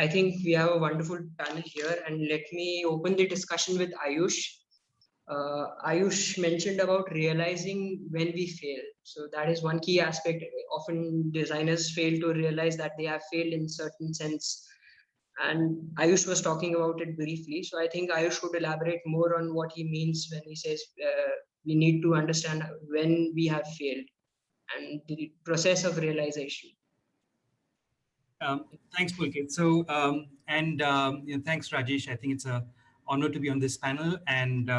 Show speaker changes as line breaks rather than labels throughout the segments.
I think we have a wonderful panel here, and let me open the discussion with Ayush. Ayush mentioned about realizing when we fail. So that is one key aspect. Often designers fail to realize that they have failed in certain sense. And Ayush was talking about it briefly. So I think Ayush could elaborate more on what he means when he says we need to understand when we have failed and the process of realization.
Thanks, Pulkit. So, thanks, Rajesh. I think it's an honor to be on this panel and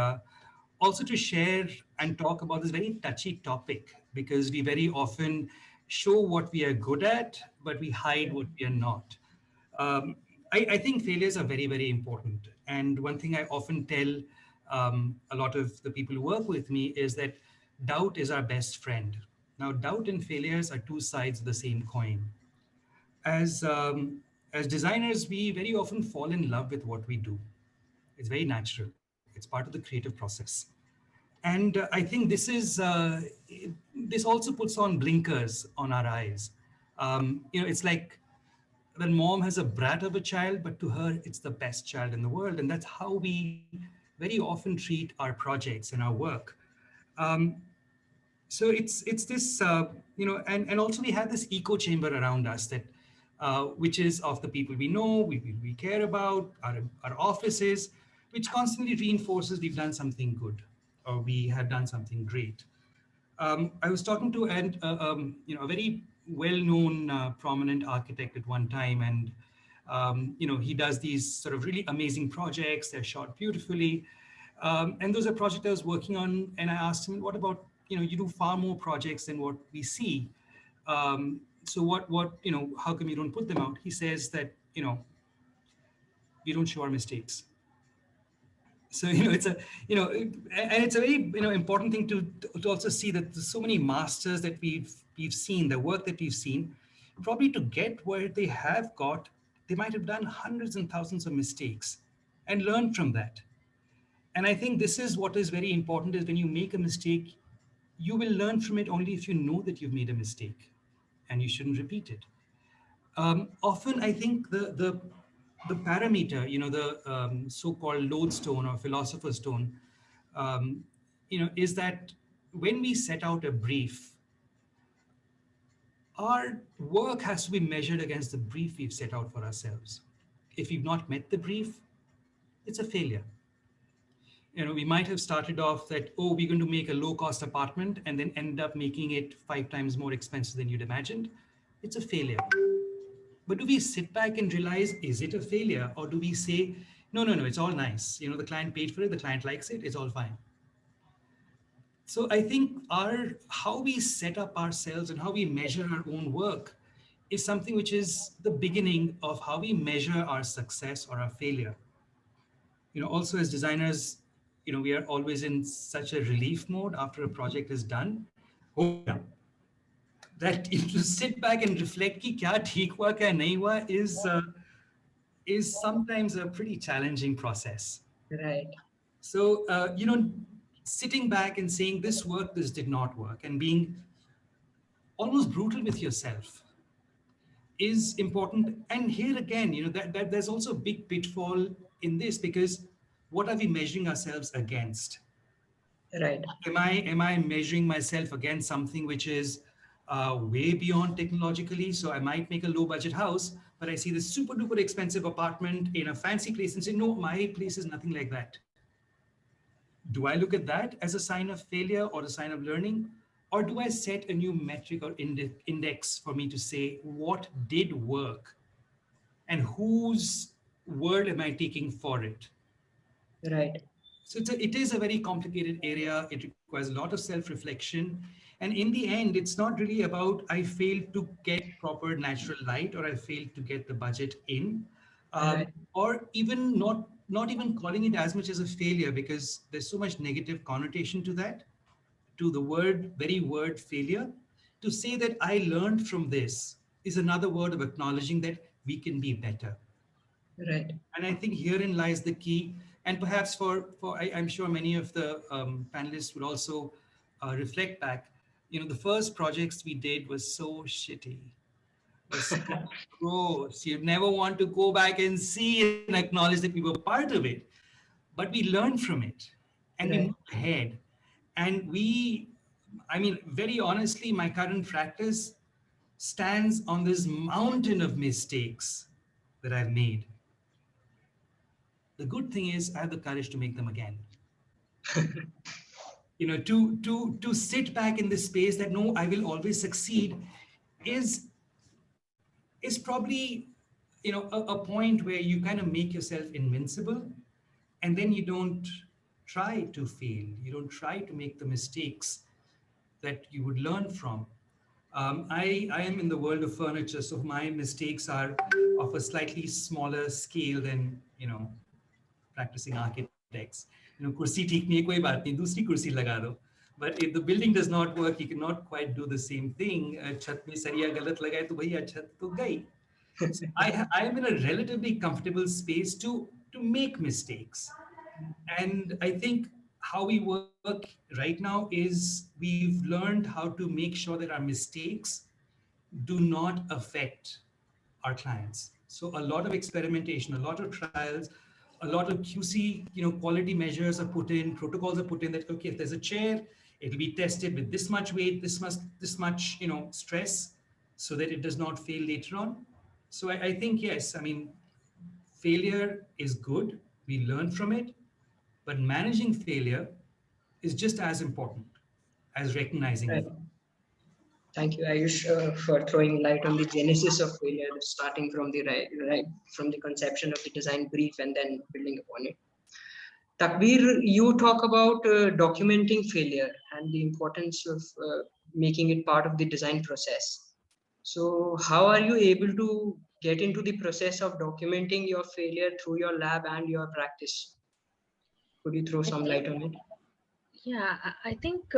also to share and talk about this very touchy topic, because we very often show what we are good at, but we hide what we are not. I think failures are very, very important. And one thing I often tell a lot of the people who work with me is that doubt is our best friend. Now, doubt and failures are two sides of the same coin. As as designers, we very often fall in love with what we do. It's very natural. It's part of the creative process. And I think this also puts on blinkers on our eyes. It's like when mom has a brat of a child, but to her, it's the best child in the world. And that's how we very often treat our projects and our work. Um, so it's this and also we have this echo chamber around us that which is of the people we know, we care about, our offices, which constantly reinforces we've done something good or we have done something great. I was talking to a very well-known prominent architect at one time, and he does these sort of really amazing projects. They're shot beautifully, and those are projects I was working on. And I asked him, "What about you do far more projects than what we see? So what how come you don't put them out?" He says that we don't show our mistakes. So it's a and it's a very important thing to also see that there's so many masters that we've seen, the work that we've seen, probably to get where they have got, they might have done hundreds and thousands of mistakes and learn from that. And I think this is what is very important, is when you make a mistake, you will learn from it only if you know that you've made a mistake and you shouldn't repeat it. Often, I think the parameter, the so-called lodestone or philosopher's stone, is that when we set out a brief, our work has to be measured against the brief we've set out for ourselves. If we've not met the brief, it's a failure. We might have started off that, oh, we're going to make a low-cost apartment and then end up making it 5 times more expensive than you'd imagined. It's a failure. But do we sit back and realize, is it a failure? Or do we say, no, it's all nice. The client paid for it, the client likes it, it's all fine. So I think how we set up ourselves and how we measure our own work is something which is the beginning of how we measure our success or our failure. Also as designers, we are always in such a relief mode after a project is done. Oh yeah. That to sit back and reflect ki kya theek hua, kya nahi hua is sometimes a pretty challenging process.
Right.
So, sitting back and saying this did not work, and being almost brutal with yourself is important. And here again, that there's also a big pitfall in this, because what are we measuring ourselves against?
Right.
Am I measuring myself against something which is way beyond technologically? So I might make a low budget house, but I see this super duper expensive apartment in a fancy place and say, no, my place is nothing like that. Do I look at that as a sign of failure or a sign of learning? Or do I set a new metric or index for me to say what did work and whose word am I taking for it?
Right.
So it is a very complicated area. It requires a lot of self-reflection. And in the end, it's not really about I failed to get proper natural light or I failed to get the budget in,
Right.
or even not even calling it as much as a failure, because there's so much negative connotation to that, to the very word failure. To say that I learned from this is another word of acknowledging that we can be better.
Right.
And I think herein lies the key. And perhaps I'm sure many of the panelists would also reflect back. The first projects we did was so shitty. was gross. You'd never want to go back and see and acknowledge that we were part of it. But we learned from it and we
Right.
moved ahead. And I mean, very honestly, my current practice stands on this mountain of mistakes that I've made. The good thing is, I have the courage to make them again. To sit back in this space that no, I will always succeed is is probably a point where you kind of make yourself invincible, and then you don't try to fail. You don't try to make the mistakes that you would learn from. I am in the world of furniture, so my mistakes are of a slightly smaller scale than practicing architects. कुर्सी ठीक नहीं है कोई बात नहीं दूसरी कुर्सी लगा दो. But if the building does not work, you cannot quite do the same thing. छत में सरिया गलत लगाए तो भैया छत तो गई. So I am in a relatively comfortable space to make mistakes. And I think how we work right now is we've learned how to make sure that our mistakes do not affect our clients. So a lot of experimentation, a lot of trials, a lot of QC, quality measures are put in, protocols are put in that, okay, if there's a chair, it'll be tested with this much weight, this much, stress, so that it does not fail later on. So I think, yes, I mean, failure is good. We learn from it, but managing failure is just as important as recognizing
Right.
it.
Thank you, Ayush, for throwing light on the genesis of failure, starting from the right from the conception of the design brief and then building upon it. Takbir, you talk about documenting failure and the importance of making it part of the design process. So, how are you able to get into the process of documenting your failure through your lab and your practice? Could you throw
I
some
think,
light on it?
yeah, I think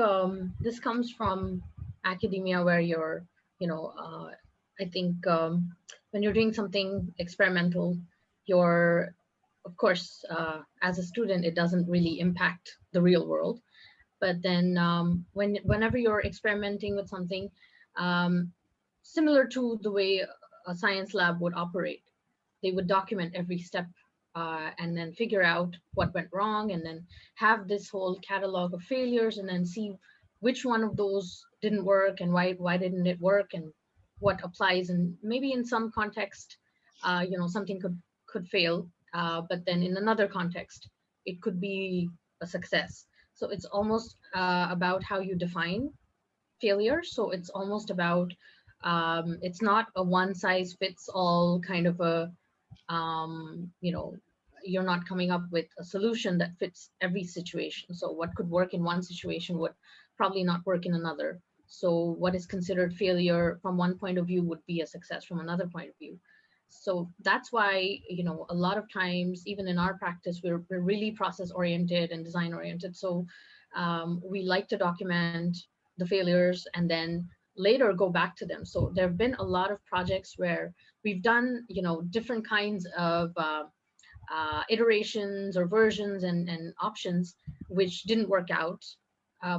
this comes from academia where you're, I think when you're doing something experimental, you're, of course, as a student, it doesn't really impact the real world. But then whenever you're experimenting with something, um, similar to the way a science lab would operate, they would document every step and then figure out what went wrong and then have this whole catalog of failures and then see which one of those didn't work and why didn't it work and what applies. And maybe in some context something could fail, but then in another context it could be a success. So it's almost about how you define failure. So it's almost about it's not a one size fits all kind of a um, you know you're not coming up with a solution that fits every situation. So what could work in one situation would probably not work in another. So what is considered failure from one point of view would be a success from another point of view. So that's why a lot of times even in our practice we're really process oriented and design oriented. So we like to document the failures and then later go back to them. So there have been a lot of projects where we've done different kinds of iterations or versions and options which didn't work out,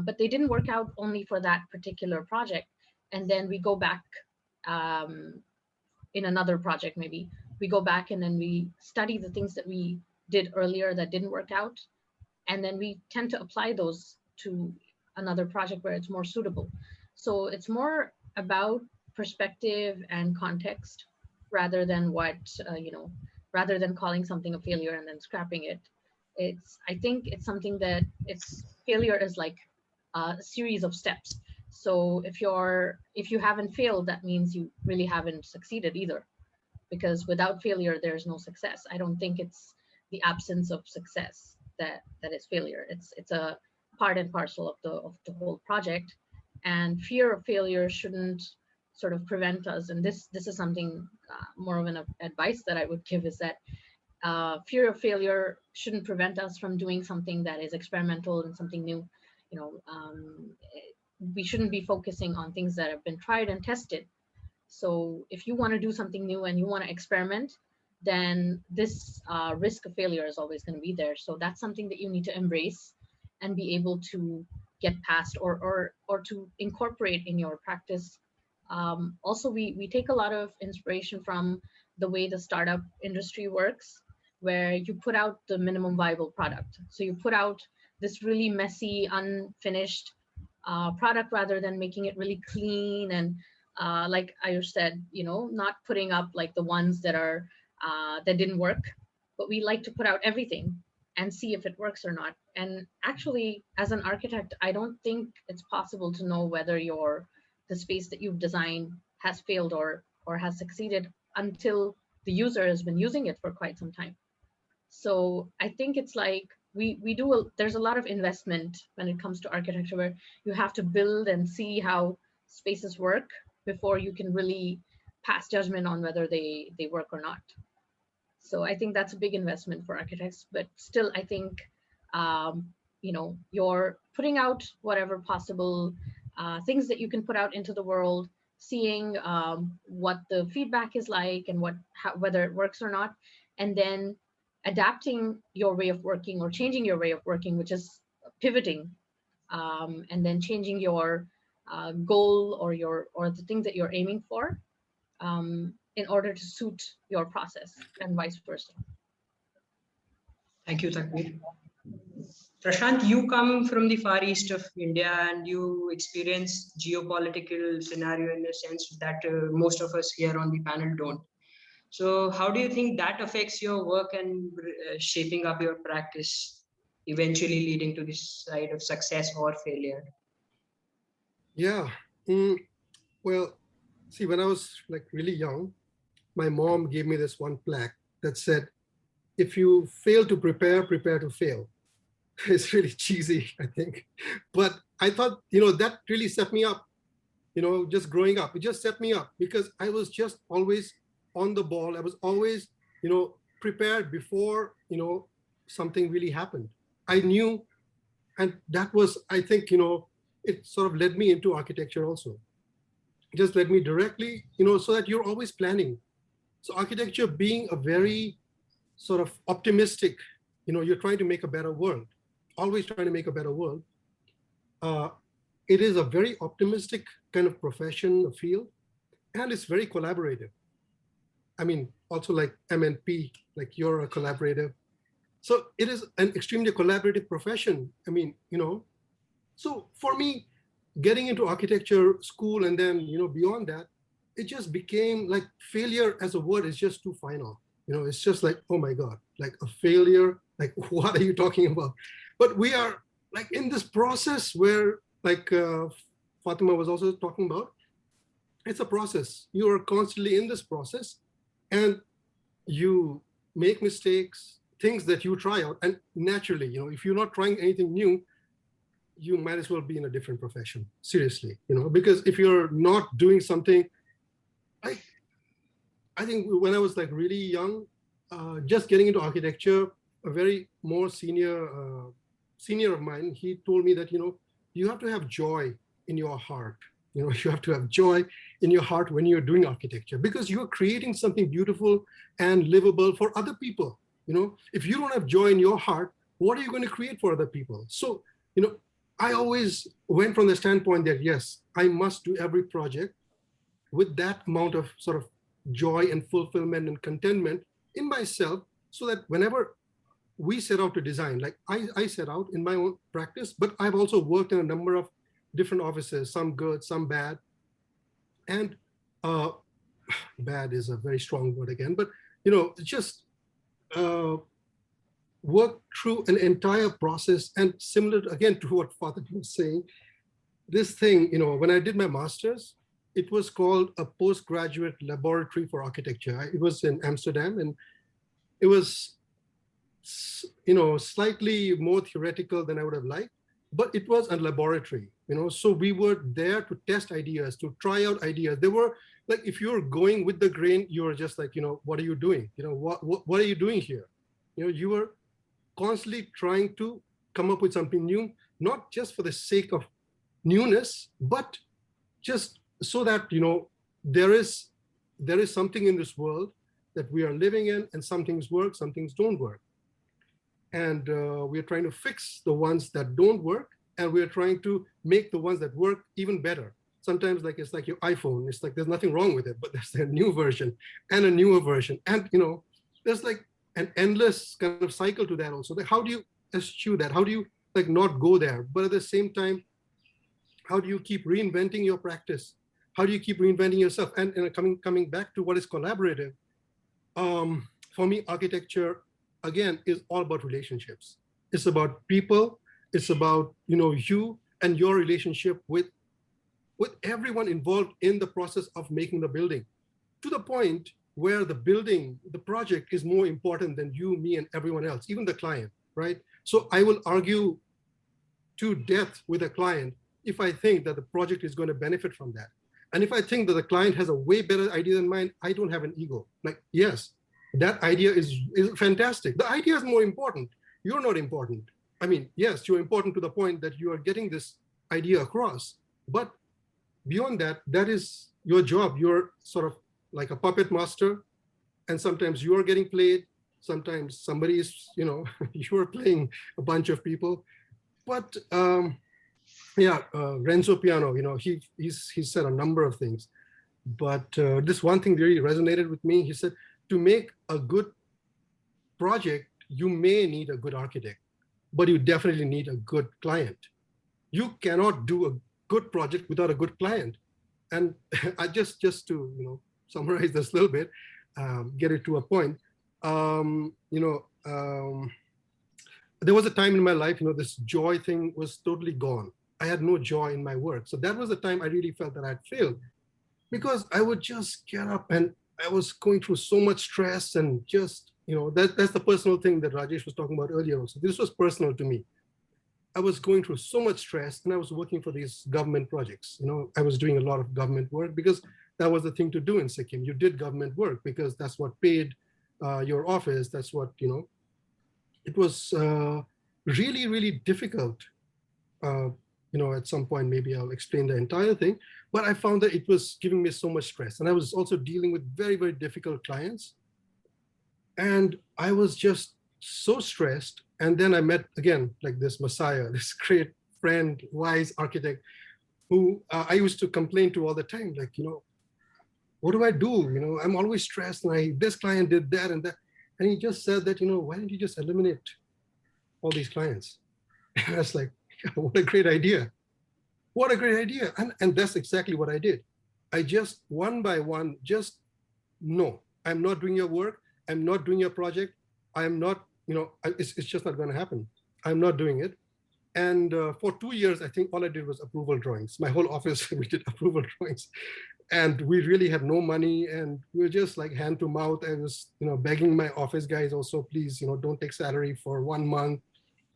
but they didn't work out only for that particular project. And then we go back um, in another project, maybe we go back and then we study the things that we did earlier that didn't work out, and then we tend to apply those to another project where it's more suitable. So it's more about perspective and context rather than what rather than calling something a failure and then scrapping it. I think it's something that it's failure is like a series of steps. So if you haven't failed, that means you really haven't succeeded either, because without failure there's no success. I don't think it's the absence of success that is failure. It's a part and parcel of the whole project. And fear of failure shouldn't sort of prevent us. And this is something more of an advice that I would give, is that fear of failure shouldn't prevent us from doing something that is experimental and something new. you know um, we shouldn't be focusing on things that have been tried and tested. So if you want to do something new and you want to experiment, then this risk of failure is always going to be there. So that's something that you need to embrace and be able to get past, or to incorporate in your practice Also, we take a lot of inspiration from the way the startup industry works, where you put out the minimum viable product. So you put out this really messy, unfinished product rather than making it really clean and like Ayush said, not putting up like the ones that are that didn't work, but we like to put out everything and see if it works or not. And actually, as an architect, I don't think it's possible to know whether the space that you've designed has failed or has succeeded until the user has been using it for quite some time. So I think it's like there's a lot of investment when it comes to architecture, where you have to build and see how spaces work before you can really pass judgment on whether they work or not. So I think that's a big investment for architects, but still I think you're putting out whatever possible things that you can put out into the world, seeing what the feedback is like and whether it works or not, and then adapting your way of working or changing your way of working, which is pivoting, and then changing your goal or the thing that you're aiming for in order to suit your process and vice versa.
Thank you, Takbir. Prashant, you come from the far east of India and you experience geopolitical scenario in the sense that most of us here on the panel don't. So how do you think that affects your work and shaping up your practice, eventually leading to this side of success or failure?
Yeah. Well, see, when I was like really young, my mom gave me this one plaque that said, if you fail to prepare, prepare to fail. It's really cheesy, I think. But I thought, that really set me up, just growing up. It just set me up because I was just always on the ball. I was always, prepared before, something really happened. I knew, and that was, I think, it sort of led me into architecture also. It just led me directly, so that you're always planning. So architecture being a very sort of optimistic, you're trying to make a better world, always trying to make a better world. It is a very optimistic kind of profession, a field, and it's very collaborative. I mean, also like MNP, like you're a collaborative. So it is an extremely collaborative profession. I mean, so for me, getting into architecture school and then, beyond that, it just became like failure as a word is just too final. It's just like, oh my God, like a failure, like what are you talking about? But we are like in this process where like Fatima was also talking about, it's a process. You are constantly in this process and you make mistakes, things that you try out. And naturally, if you're not trying anything new, you might as well be in a different profession, seriously, because if you're not doing something, I think when I was like really young, just getting into architecture, a very more senior of mine, he told me that, you have to have joy in your heart. You have to have joy in your heart when you're doing architecture, because you're creating something beautiful and livable for other people. If you don't have joy in your heart, what are you going to create for other people? So, I always went from the standpoint that, yes, I must do every project with that amount of sort of joy and fulfillment and contentment in myself, so that whenever we set out to design, like I set out in my own practice, but I've also worked in a number of different offices, some good, some bad. And bad is a very strong word again, but, just work through an entire process. And similar again to what Fatima was saying, this thing, when I did my master's, it was called a postgraduate laboratory for architecture. It was in Amsterdam, and it was, slightly more theoretical than I would have liked, but it was a laboratory, so we were there to test ideas, to try out ideas. They were like, if you're going with the grain, you're just like, what are you doing? What are you doing here? You were constantly trying to come up with something new, not just for the sake of newness, but just so that, there is something in this world that we are living in, and some things work, some things don't work. And we're trying to fix the ones that don't work, and we're trying to make the ones that work even better. sometimes like it's like your iPhone. It's like there's nothing wrong with it, but there's a new version and a newer version, and there's like an endless kind of cycle to that also. Like, how do you eschew that? How do you like not go there? But at the same time, how do you keep reinventing your practice? How do you keep reinventing yourself? And coming back to what is collaborative, for me, architecture again is all about relationships. It's about people. It's about you and your relationship with everyone involved in the process of making the building, to the point where the building, the project is more important than you, me, and everyone else, even the client, right? So I will argue to death with a client if I think that the project is going to benefit from that. And if I think that the client has a way better idea than mine, I don't have an ego. Like, yes, that idea is fantastic. The idea is more important. You're not important. I mean, yes, you're important to the point that you are getting this idea across. But beyond that, that is your job. You're sort of like a puppet master. And sometimes you are getting played. Sometimes somebody is, you're playing a bunch of people. But Renzo Piano, he said a number of things. But this one thing really resonated with me. He said, to make a good project, you may need a good architect, but you definitely need a good client. You cannot do a good project without a good client. And I just to summarize this a little bit, get it to a point. There was a time in my life, this joy thing was totally gone. I had no joy in my work. So that was the time I really felt that I'd failed, because I would just get up and I was going through so much stress, and just, that's the personal thing that Rajesh was talking about earlier also. This was personal to me. I was going through so much stress, and I was working for these government projects. I was doing a lot of government work because that was the thing to do in Sikkim. You did government work because that's what paid your office. That's what, it was really, really difficult. At some point, maybe I'll explain the entire thing, but I found that it was giving me so much stress. And I was also dealing with very, very difficult clients. And I was just so stressed. And then I met, again, like this messiah, this great friend, wise architect, who I used to complain to all the time, like, what do I do? I'm always stressed, and this client did that and that. And he just said that, why don't you just eliminate all these clients? And I was like, what a great idea. What a great idea. And that's exactly what I did. I just, one by one, no, I'm not doing your work. I'm not doing your project. I'm not, it's just not going to happen. I'm not doing it. And for 2 years, I think all I did was approval drawings. My whole office, we did approval drawings. And we really had no money, and we were just like hand to mouth. I was, begging my office guys also, please, don't take salary for 1 month.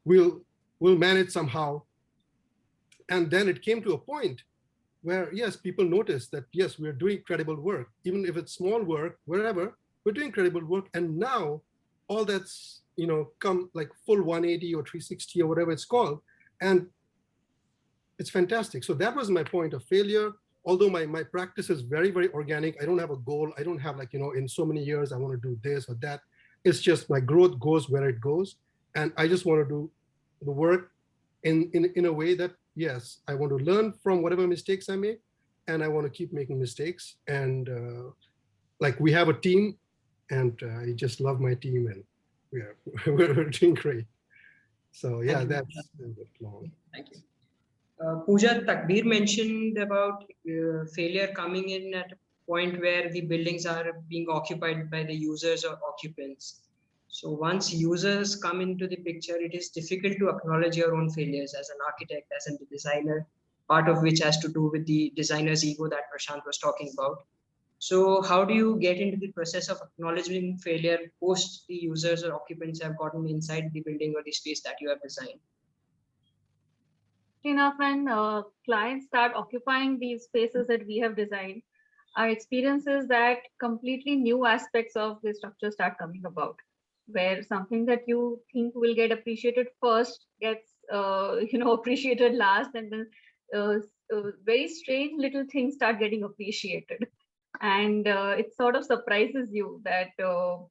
We'll manage somehow. And then it came to a point where, yes, people noticed that, yes, we're doing credible work. Even if it's small work, wherever, we're doing credible work. And now all that's, come like full 180 or 360 or whatever it's called. And it's fantastic. So that was my point of failure. Although my practice is very, very organic. I don't have a goal. I don't have like, in so many years, I want to do this or that. It's just my growth goes where it goes. And I just want to do the work in a way that, yes, I want to learn from whatever mistakes I make, and I want to keep making mistakes. And like, we have a team, and I just love my team, and we're doing great. So yeah, that's long.
Thank you. Pooja, Takbir mentioned about failure coming in at a point where the buildings are being occupied by the users or occupants. So once users come into the picture, it is difficult to acknowledge your own failures as an architect, as a designer, part of which has to do with the designer's ego that Prashant was talking about. So how do you get into the process of acknowledging failure post the users or occupants have gotten inside the building or the space that you have designed?
Enough when clients start occupying these spaces that we have designed, our experience is that completely new aspects of the structure start coming about, where something that you think will get appreciated first gets appreciated last, and then very strange little things start getting appreciated. And it sort of surprises you that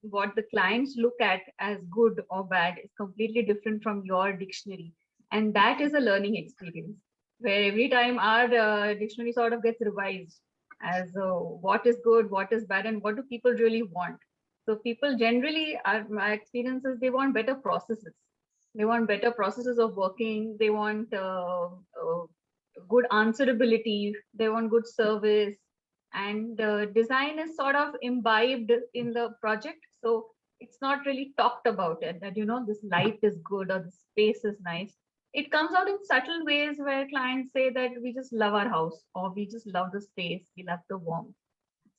what the clients look at as good or bad is completely different from your dictionary. And that is a learning experience. where every time our dictionary sort of gets revised as what is good, what is bad, and what do people really want. So people generally, my experiences, they want better processes. They want better processes of working. They want good answerability. They want good service. And design is sort of imbibed in the project. So it's not really talked about it that, this light is good or the space is nice. It comes out in subtle ways where clients say that we just love our house or we just love the space, we love the warmth.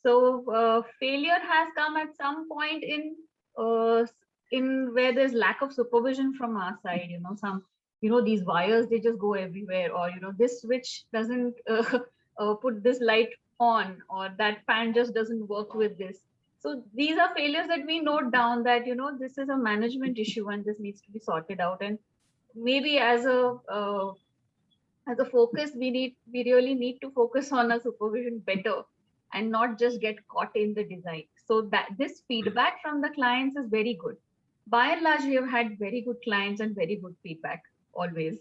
So failure has come at some point uh, in where there's lack of supervision from our side. These wires, they just go everywhere, or this switch doesn't put this light on, or that fan just doesn't work with this. So these are failures that we note down that this is a management issue and this needs to be sorted out. And maybe as a focus, we really need to focus on our supervision better and not just get caught in the design. So that this feedback from the clients is very good. By and large, we have had very good clients and very good feedback always.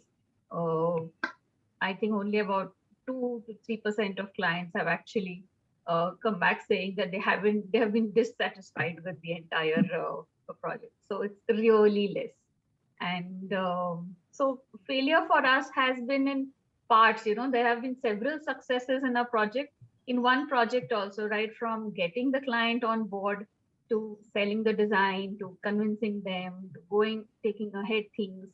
I think only about 2 to 3% of clients have actually come back saying that they have been dissatisfied with the entire project. So it's really less. And so failure for us has been in parts. There have been several successes in our project. In one project also, right from getting the client on board to selling the design, to convincing them, to taking ahead things,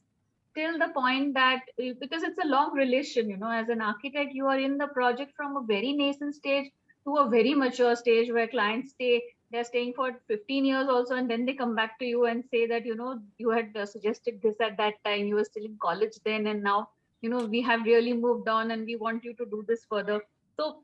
till the point that, because it's a long relation, as an architect, you are in the project from a very nascent stage to a very mature stage where clients they're staying for 15 years also, and then they come back to you and say that, you had suggested this at that time, you were still in college then, and now, we have really moved on and we want you to do this further. So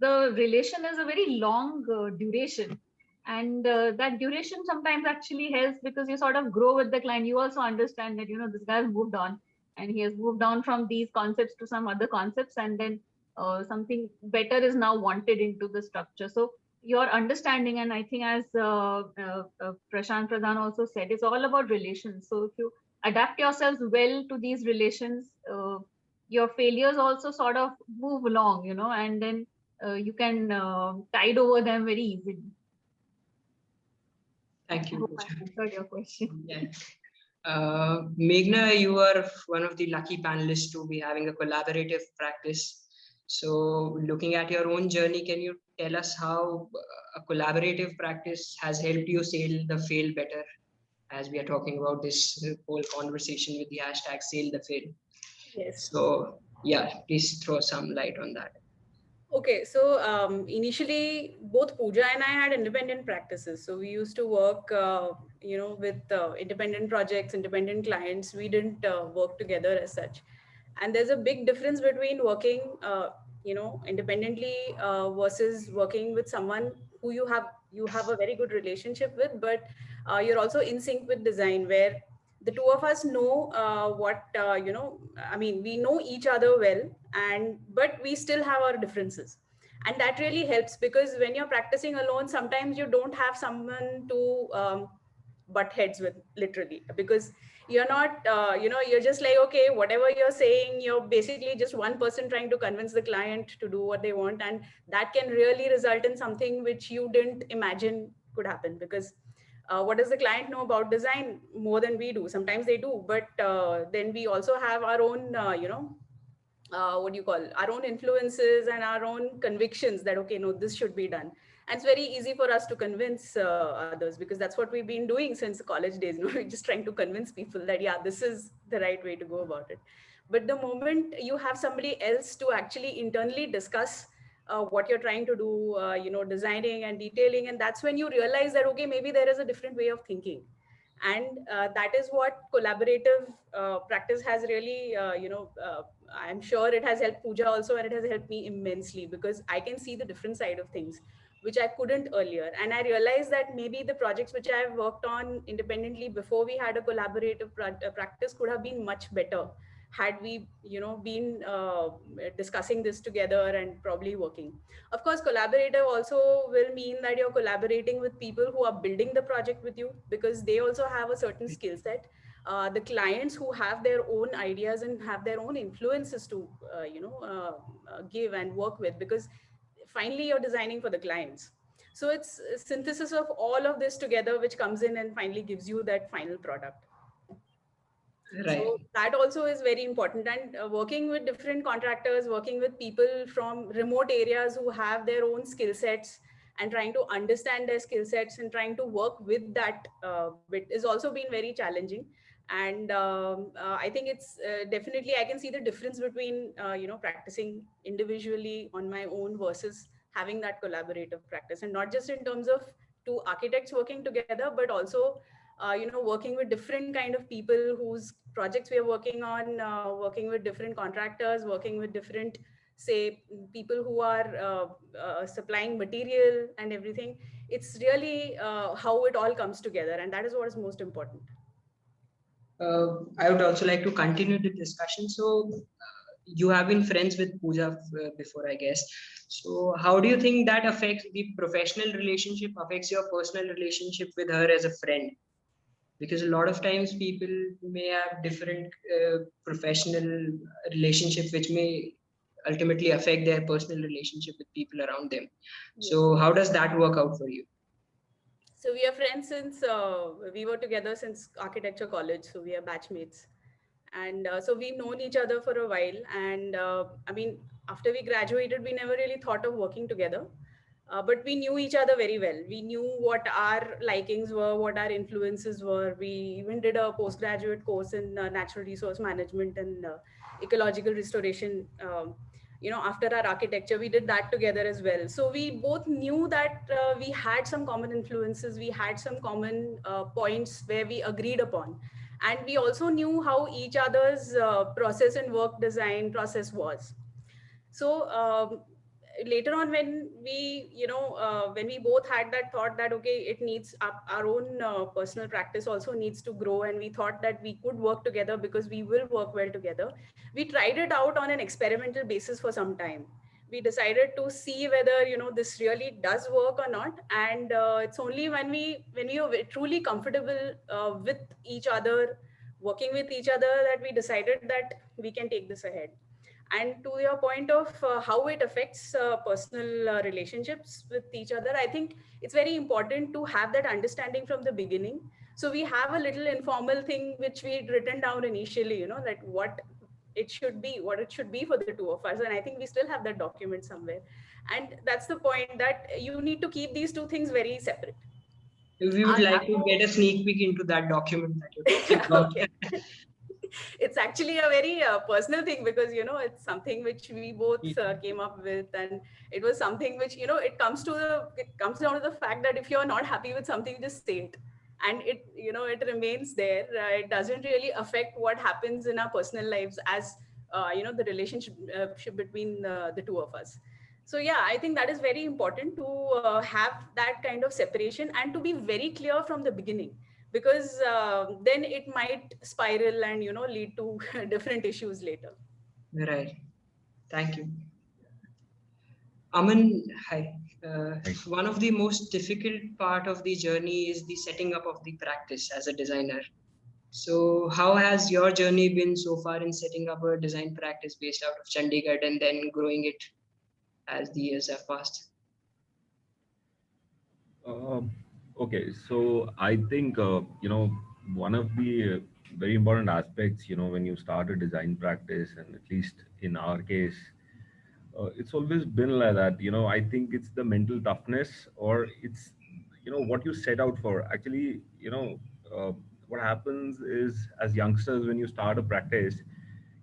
the relation is a very long duration. And that duration sometimes actually helps because you sort of grow with the client. You also understand that, this guy has moved on and he has moved on from these concepts to some other concepts. And then something better is now wanted into the structure. So your understanding, and I think as Prashant Pradhan also said, it's all about relations. So if you adapt yourselves well to these relations, your failures also sort of move along, and then you can tide over them very easily.
Thank you.
I hope I answered your question.
Yeah. Meghna, you are one of the lucky panelists to be having a collaborative practice. So looking at your own journey, can you tell us how a collaborative practice has helped you fail better, as we are talking about this whole conversation with the hashtag sail the fail?
Yes.
So yeah, please throw some light on that.
Okay, so initially both Pooja and I had independent practices. So we used to work, with independent projects, independent clients. We didn't work together as such. And there's a big difference between working, independently versus working with someone who you have a very good relationship with, but you're also in sync with design, where the two of us know we know each other well, but we still have our differences. And that really helps, because when you're practicing alone, sometimes you don't have someone to butt heads with, literally, because you're not you're just like, okay, whatever you're saying, you're basically just one person trying to convince the client to do what they want, and that can really result in something which you didn't imagine could happen. Because what does the client know about design more than we do? Sometimes they do, but then we also have our own our own influences and our own convictions that, okay, no, this should be done. And it's very easy for us to convince others, because that's what we've been doing since college days. We're just trying to convince people that, yeah, this is the right way to go about it. But the moment you have somebody else to actually internally discuss what you're trying to do, designing and detailing, and that's when you realize that, okay, maybe there is a different way of thinking. And that is what collaborative practice has really, I'm sure it has helped Pooja also, and it has helped me immensely, because I can see the different side of things, which I couldn't earlier. And I realized that maybe the projects which I've worked on independently before we had a collaborative practice could have been much better had we, been discussing this together and probably working. Of course, collaborative also will mean that you're collaborating with people who are building the project with you, because they also have a certain skill set. the clients who have their own ideas and have their own influences to give and work with, because finally you're designing for the clients. So it's a synthesis of all of this together which comes in and finally gives you that final product.
Right.
So that also is very important. And working with different contractors, working with people from remote areas who have their own skill sets, and trying to understand their skill sets and trying to work with that bit is also been very challenging. And I think it's definitely, I can see the difference between practicing individually on my own versus having that collaborative practice, and not just in terms of two architects working together, but also working with different kind of people whose projects we are working on, working with different contractors, working with different, say, people who are supplying material and everything. It's really how it all comes together, and that is what is most important.
I would also like to continue the discussion. So you have been friends with Pooja before, I guess. So how do you think that affects the professional relationship, affects your personal relationship with her as a friend? Because a lot of times people may have different professional relationship, which may ultimately affect their personal relationship with people around them. Yes. So how does that work out for you?
So we are friends since we were together since architecture college. So we are batchmates. And so we've known each other for a while. And I mean, after we graduated, we never really thought of working together. But we knew each other very well. We knew what our likings were, what our influences were. We even did a postgraduate course in natural resource management and ecological restoration. After our architecture, we did that together as well. So we both knew that we had some common influences. We had some common points where we agreed upon. And we also knew how each other's process and work design process was. So later on, when we both had that thought that okay, it needs our own personal practice also needs to grow, and we thought that we could work together because we will work well together. We tried it out on an experimental basis for some time. We decided to see whether this really does work or not, and it's only when we were truly comfortable with each other, working with each other, that we decided that we can take this ahead. And to your point of how it affects personal relationships with each other, I think it's very important to have that understanding from the beginning. So we have a little informal thing which we'd written down initially, that what it should be for the two of us. And I think we still have that document somewhere. And that's the point, that you need to keep these two things very separate.
We would like to get a sneak peek into that document that you're talking about.
Okay. It's actually a very personal thing, because it's something which we both came up with, and it was something which it comes down to the fact that if you're not happy with something, just say it, and it remains there. It doesn't really affect what happens in our personal lives as the relationship between the two of us. So yeah, I think that is very important to have that kind of separation and to be very clear from the beginning, because then it might spiral and lead to different issues later.
Right. Thank you. Aman, hi. One of the most difficult part of the journey is the setting up of the practice as a designer. So how has your journey been so far in setting up a design practice based out of Chandigarh and then growing it as the years have passed?
Okay, so I think one of the very important aspects, when you start a design practice, and at least in our case, it's always been like that. I think it's the mental toughness, or it's what you set out for. Actually, what happens is, as youngsters, when you start a practice,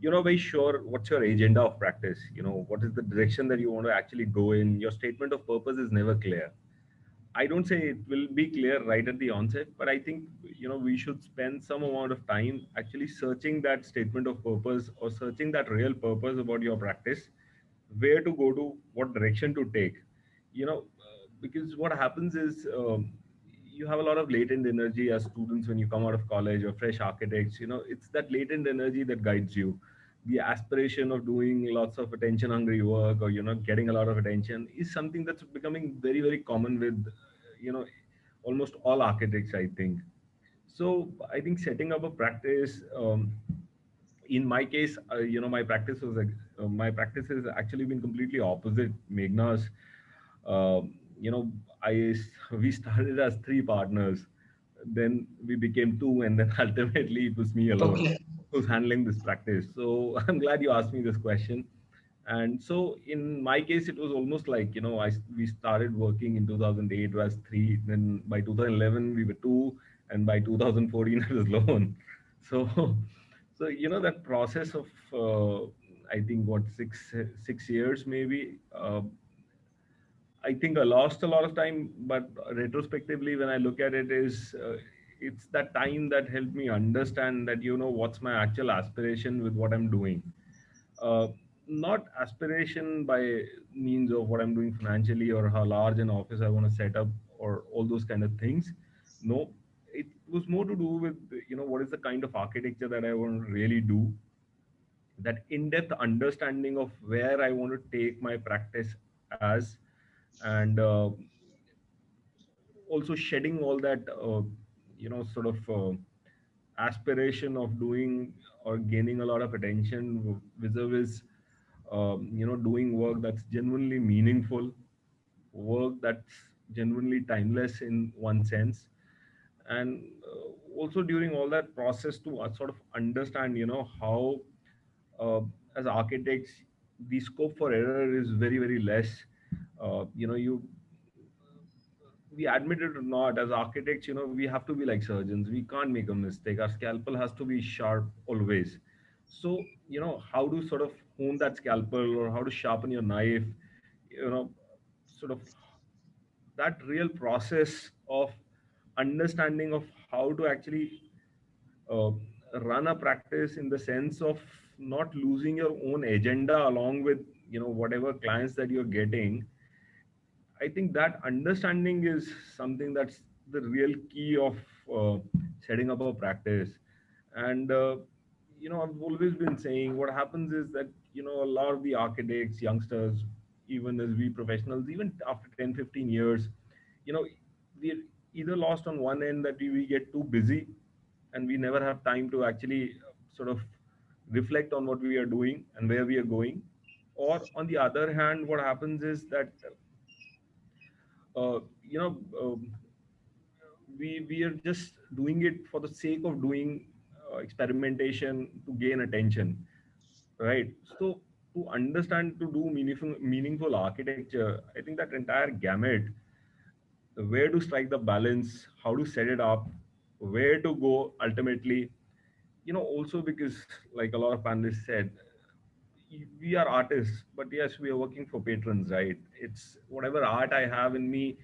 you're not very sure what's your agenda of practice. What is the direction that you want to actually go in. Your statement of purpose is never clear. I don't say it will be clear right at the onset, but I think we should spend some amount of time actually searching that statement of purpose, or searching that real purpose about your practice, where to go to, what direction to take. Because what happens is, you have a lot of latent energy as students when you come out of college, or fresh architects. It's that latent energy that guides you. The aspiration of doing lots of attention hungry work, or getting a lot of attention, is something that's becoming very, very common with almost all architects, I think. So I think setting up a practice, in my case, my practice has actually been completely opposite Meghna's. You know, we started as three partners, then we became two, and then ultimately it was me alone
Okay.
who's handling this practice. So I'm glad you asked me this question. And so in my case, it was almost like, we started working in 2008 as three, then by 2011 we were two, and by 2014 I was alone. So, that process of, I think what, 6 years maybe, I think I lost a lot of time, but retrospectively, when I look at it, it's that time that helped me understand that, what's my actual aspiration with what I'm doing. uh, Not aspiration by means of what I'm doing financially or how large an office I want to set up or all those kind of things. No, it was more to do with, what is the kind of architecture that I want to really do, that in-depth understanding of where I want to take my practice as, and also shedding all that, sort of aspiration of doing or gaining a lot of attention vis-a-vis, doing work that's genuinely meaningful, work that's genuinely timeless in one sense. And also during all that process to sort of understand, how, uh, as architects, the scope for error is very, very less. We admit it or not, as architects, we have to be like surgeons. We can't make a mistake. Our scalpel has to be sharp always. So, how to sort of hone that scalpel or how to sharpen your knife, sort of that real process of understanding of how to actually uh, run a practice in the sense of not losing your own agenda along with, whatever clients that you're getting. I think that understanding is something that's the real key of uh, setting up a practice. And, I've always been saying what happens is that, a lot of the architects, youngsters, even as we professionals, even after 10, 15 years, you know, we're either lost on one end that we get too busy and we never have time to actually sort of reflect on what we are doing and where we are going. Or on the other hand, what happens is that uh, you know we are just doing it for the sake of doing experimentation to gain attention, right? So to understand, to do meaningful architecture, I think that entire gamut, where to strike the balance, how to set it up, where to go ultimately, also because, like a lot of panelists said, we are artists, but yes, we are working for patrons, right? It's whatever art I have in me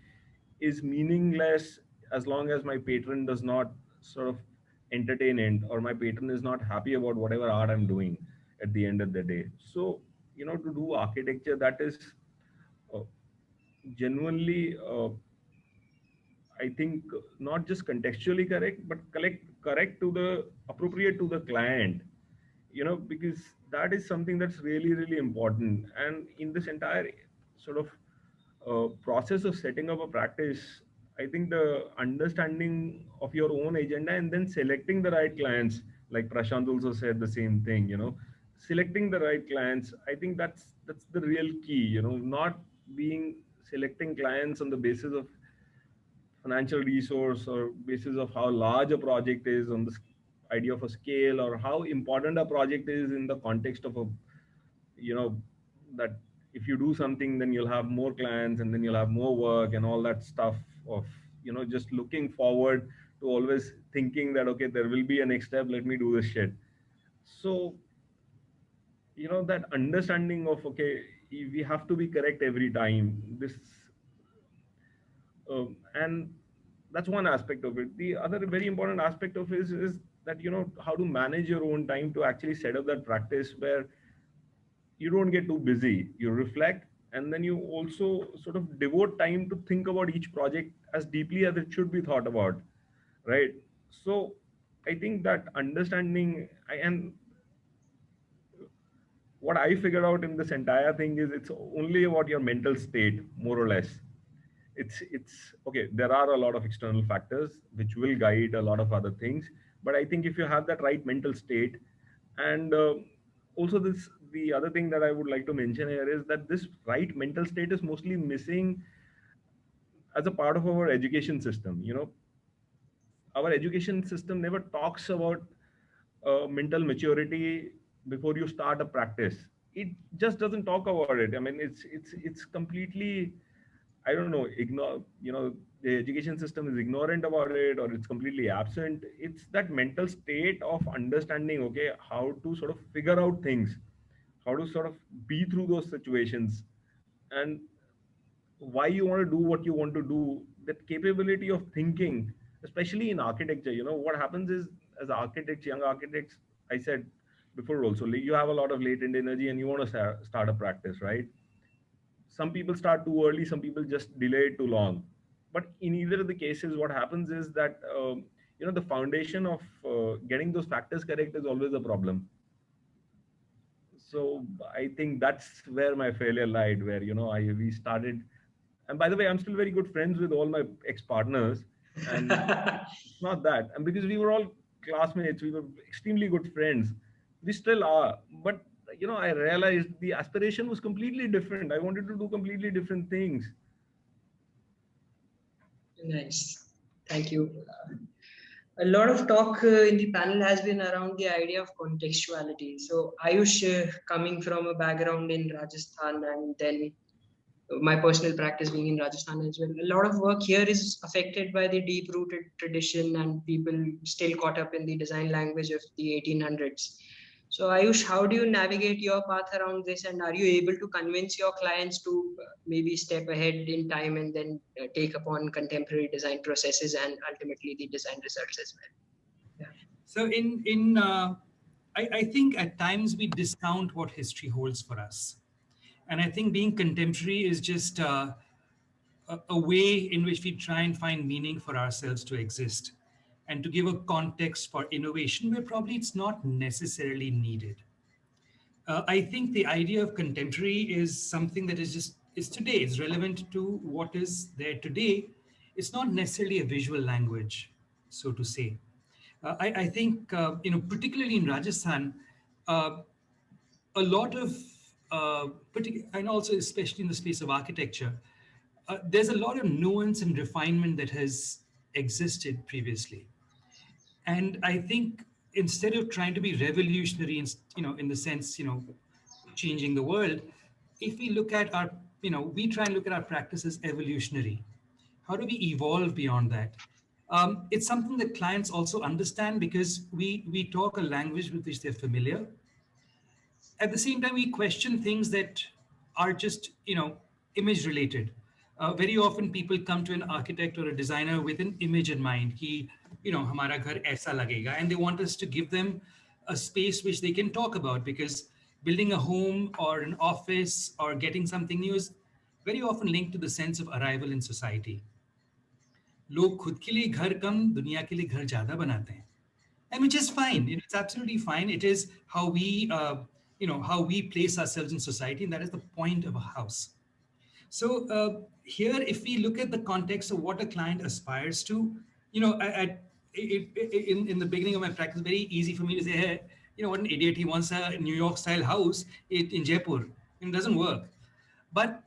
is meaningless as long as my patron does not sort of entertain it, or my patron is not happy about whatever art I'm doing at the end of the day. So, to do architecture that is uh, genuinely, I think, not just contextually correct, but correct to the appropriate to the client, because that is something that's really, really important. And in this entire sort of process of setting up a practice, I think the understanding of your own agenda and then selecting the right clients, like Prashant also said the same thing, selecting the right clients. I think that's the real key, not being selecting clients on the basis of financial resource or basis of how large a project is on the idea of a scale, or how important a project is in the context of a, you know that if you do something then you'll have more clients and then you'll have more work and all that stuff of, just looking forward to always thinking that, okay, there will be a next step, let me do this shit. So, that understanding of, okay, we have to be correct every time, this, and that's one aspect of it. The other very important aspect of it is that, how to manage your own time to actually set up that practice where you don't get too busy, you reflect, and then you also sort of devote time to think about each project as deeply as it should be thought about, right? So I think that understanding, and what I figured out in this entire thing is it's only about your mental state, more or less. it's okay. There are a lot of external factors which will guide a lot of other things, but I think if you have that right mental state, and also this the other thing that I would like to mention here is that this right mental state is mostly missing as a part of our education system. Our education system never talks about mental maturity before you start a practice. It just doesn't talk about it. I mean, it's completely, I don't know, ignore. The education system is ignorant about it, or it's completely absent. It's that mental state of understanding, okay, how to sort of figure out things, how to sort of be through those situations, and why you want to do what you want to do. That capability of thinking, especially in architecture. What happens is, as architects, young architects, I said before also, you have a lot of latent energy and you want to start a practice, right? Some people start too early, some people just delay it too long. But in either of the cases, what happens is that the foundation of getting those factors correct is always a problem. So I think that's where my failure lied, where we started. And by the way, I'm still very good friends with all my ex-partners, and it's not that. And because we were all classmates, we were extremely good friends. We still are. But I realized the aspiration was completely different. I wanted to do completely different things.
Nice. Thank you. A lot of talk in the panel has been around the idea of contextuality. So Ayush, coming from a background in Rajasthan, and then my personal practice being in Rajasthan as well, a lot of work here is affected by the deep-rooted tradition and people still caught up in the design language of the 1800s. So Ayush, how do you navigate your path around this, and are you able to convince your clients to maybe step ahead in time and then take upon contemporary design processes and ultimately the design results as well? Yeah.
So I think at times we discount what history holds for us. And I think being contemporary is just a way in which we try and find meaning for ourselves to exist and to give a context for innovation where probably it's not necessarily needed. I think the idea of contemporary is something that is today. It's relevant to what is there today. It's not necessarily a visual language, so to say. I think particularly in Rajasthan, uh, a lot of and also especially in the space of architecture, there's a lot of nuance and refinement that has existed previously. And I think instead of trying to be revolutionary, in the sense, changing the world, if we look at our, we try and look at our practice as evolutionary. How do we evolve beyond that? It's something that clients also understand because we talk a language with which they're familiar. At the same time, we question things that are just image related. Very often people come to an architect or a designer with an image in mind. He, hamara ghar aisa lagega, and they want us to give them a space which they can talk about, because building a home or an office or getting something new is very often linked to the sense of arrival in society. लोग खुद के लिए घर कम, दुनिया के लिए घर ज्यादा बनाते हैं. And which is fine. It's absolutely fine. It is how how we place ourselves in society, and that is the point of a house. So here, if we look at the context of what a client aspires to, in the beginning of my practice, very easy for me to say, hey, what an idiot, he wants a New York style house in Jaipur. It doesn't work. But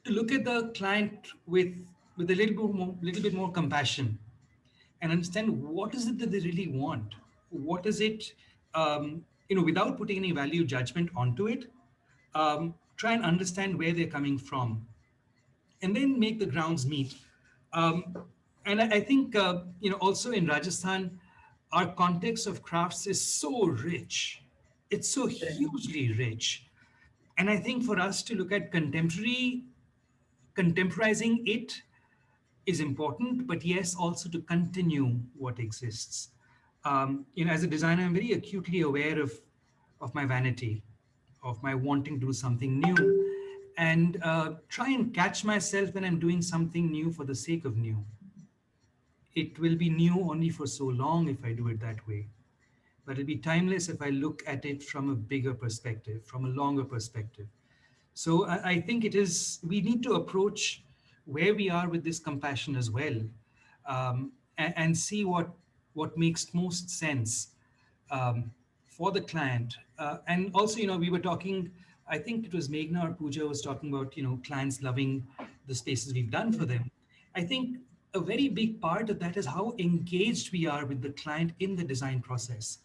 to look at the client with a little bit more compassion, and understand what is it that they really want. What is it, without putting any value judgment onto it, try and understand where they're coming from, and then make the grounds meet. And I think, also in Rajasthan, our context of crafts is so rich. It's so hugely rich. And I think for us to look at contemporizing it is important, but yes, also to continue what exists. As a designer, I'm very acutely aware of my vanity, of my wanting to do something new, and try and catch myself when I'm doing something new for the sake of new. It will be new only for so long if I do it that way, but it'll be timeless if I look at it from a bigger perspective, from a longer perspective. So I think we need to approach where we are with this compassion as well, and see what makes most sense for the client. And also, we were talking, I think it was Meghna or Pooja was talking about, clients loving the spaces we've done for them. I think a very big part of that is how engaged we are with the client in the design process.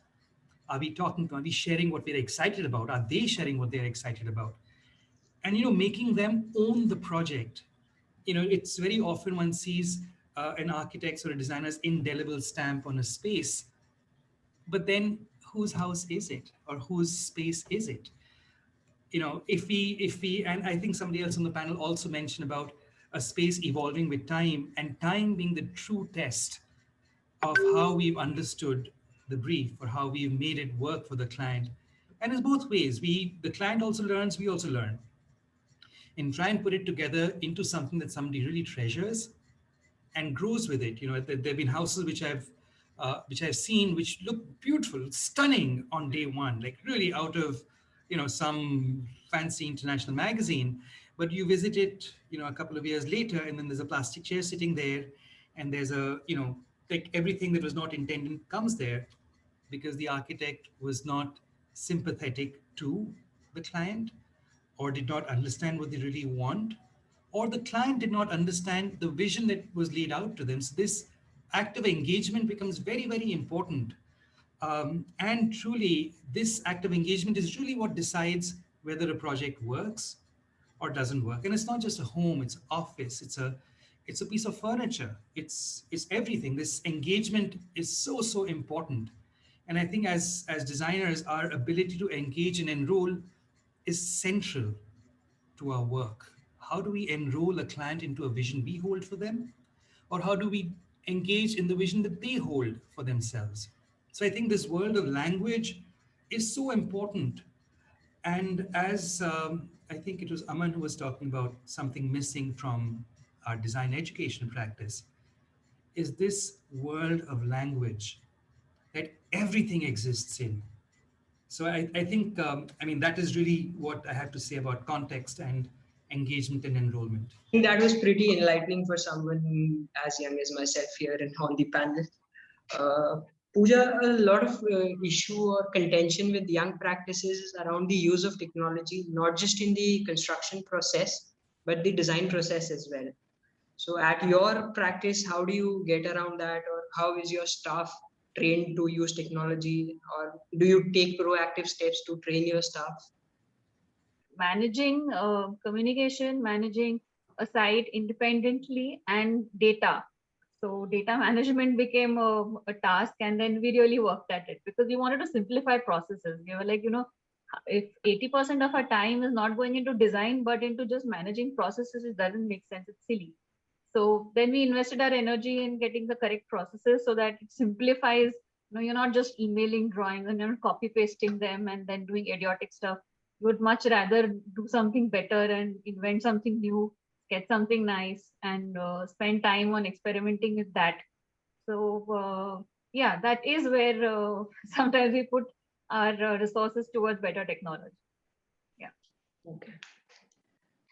Are we talking, are we sharing what we're excited about? Are they sharing what they're excited about? And, making them own the project. It's very often one sees an architect's or a designer's indelible stamp on a space, but then whose house is it, or whose space is it? If we and I think somebody else on the panel also mentioned about a space evolving with time, and time being the true test of how we've understood the brief or how we've made it work for the client. And it's both ways. The client also learns, we also learn, and try and put it together into something that somebody really treasures and grows with it. There've been houses which I've seen, which look beautiful, stunning on day one, like really out of, some fancy international magazine. But you visit it, a couple of years later, and then there's a plastic chair sitting there, and there's like everything that was not intended comes there, because the architect was not sympathetic to the client, or did not understand what they really want, or the client did not understand the vision that was laid out to them. So this active engagement becomes very, very important. And truly, this active engagement is really what decides whether a project works or doesn't work. And it's not just a home, it's office, it's a piece of furniture, it's everything. This engagement is so important. And I think as designers, our ability to engage and enroll is central to our work. How do we enroll a client into a vision we hold for them? Or how do we engage in the vision that they hold for themselves? So I think this world of language is so important. And as I think it was Aman who was talking about something missing from our design education practice, is this world of language that everything exists in. So I think, that is really what I have to say about context and engagement and enrollment.
I think that was pretty enlightening for someone as young as myself here and on the panel. Pooja, a lot of issue or contention with young practices around the use of technology, not just in the construction process, but the design process as well. So at your practice, how do you get around that, or how is your staff trained to use technology, or do you take proactive steps to train your staff?
Managing communication, managing a site independently, and data. So data management became a task, and then we really worked at it because we wanted to simplify processes. We were like, if 80% of our time is not going into design, but into just managing processes, it doesn't make sense. It's silly. So then we invested our energy in getting the correct processes so that it simplifies. You're not just emailing drawings and you're copy pasting them and then doing idiotic stuff. You would much rather do something better and invent something new, get something nice, and spend time on experimenting with that. So yeah, that is where sometimes we put our resources towards better technology. Yeah.
Okay.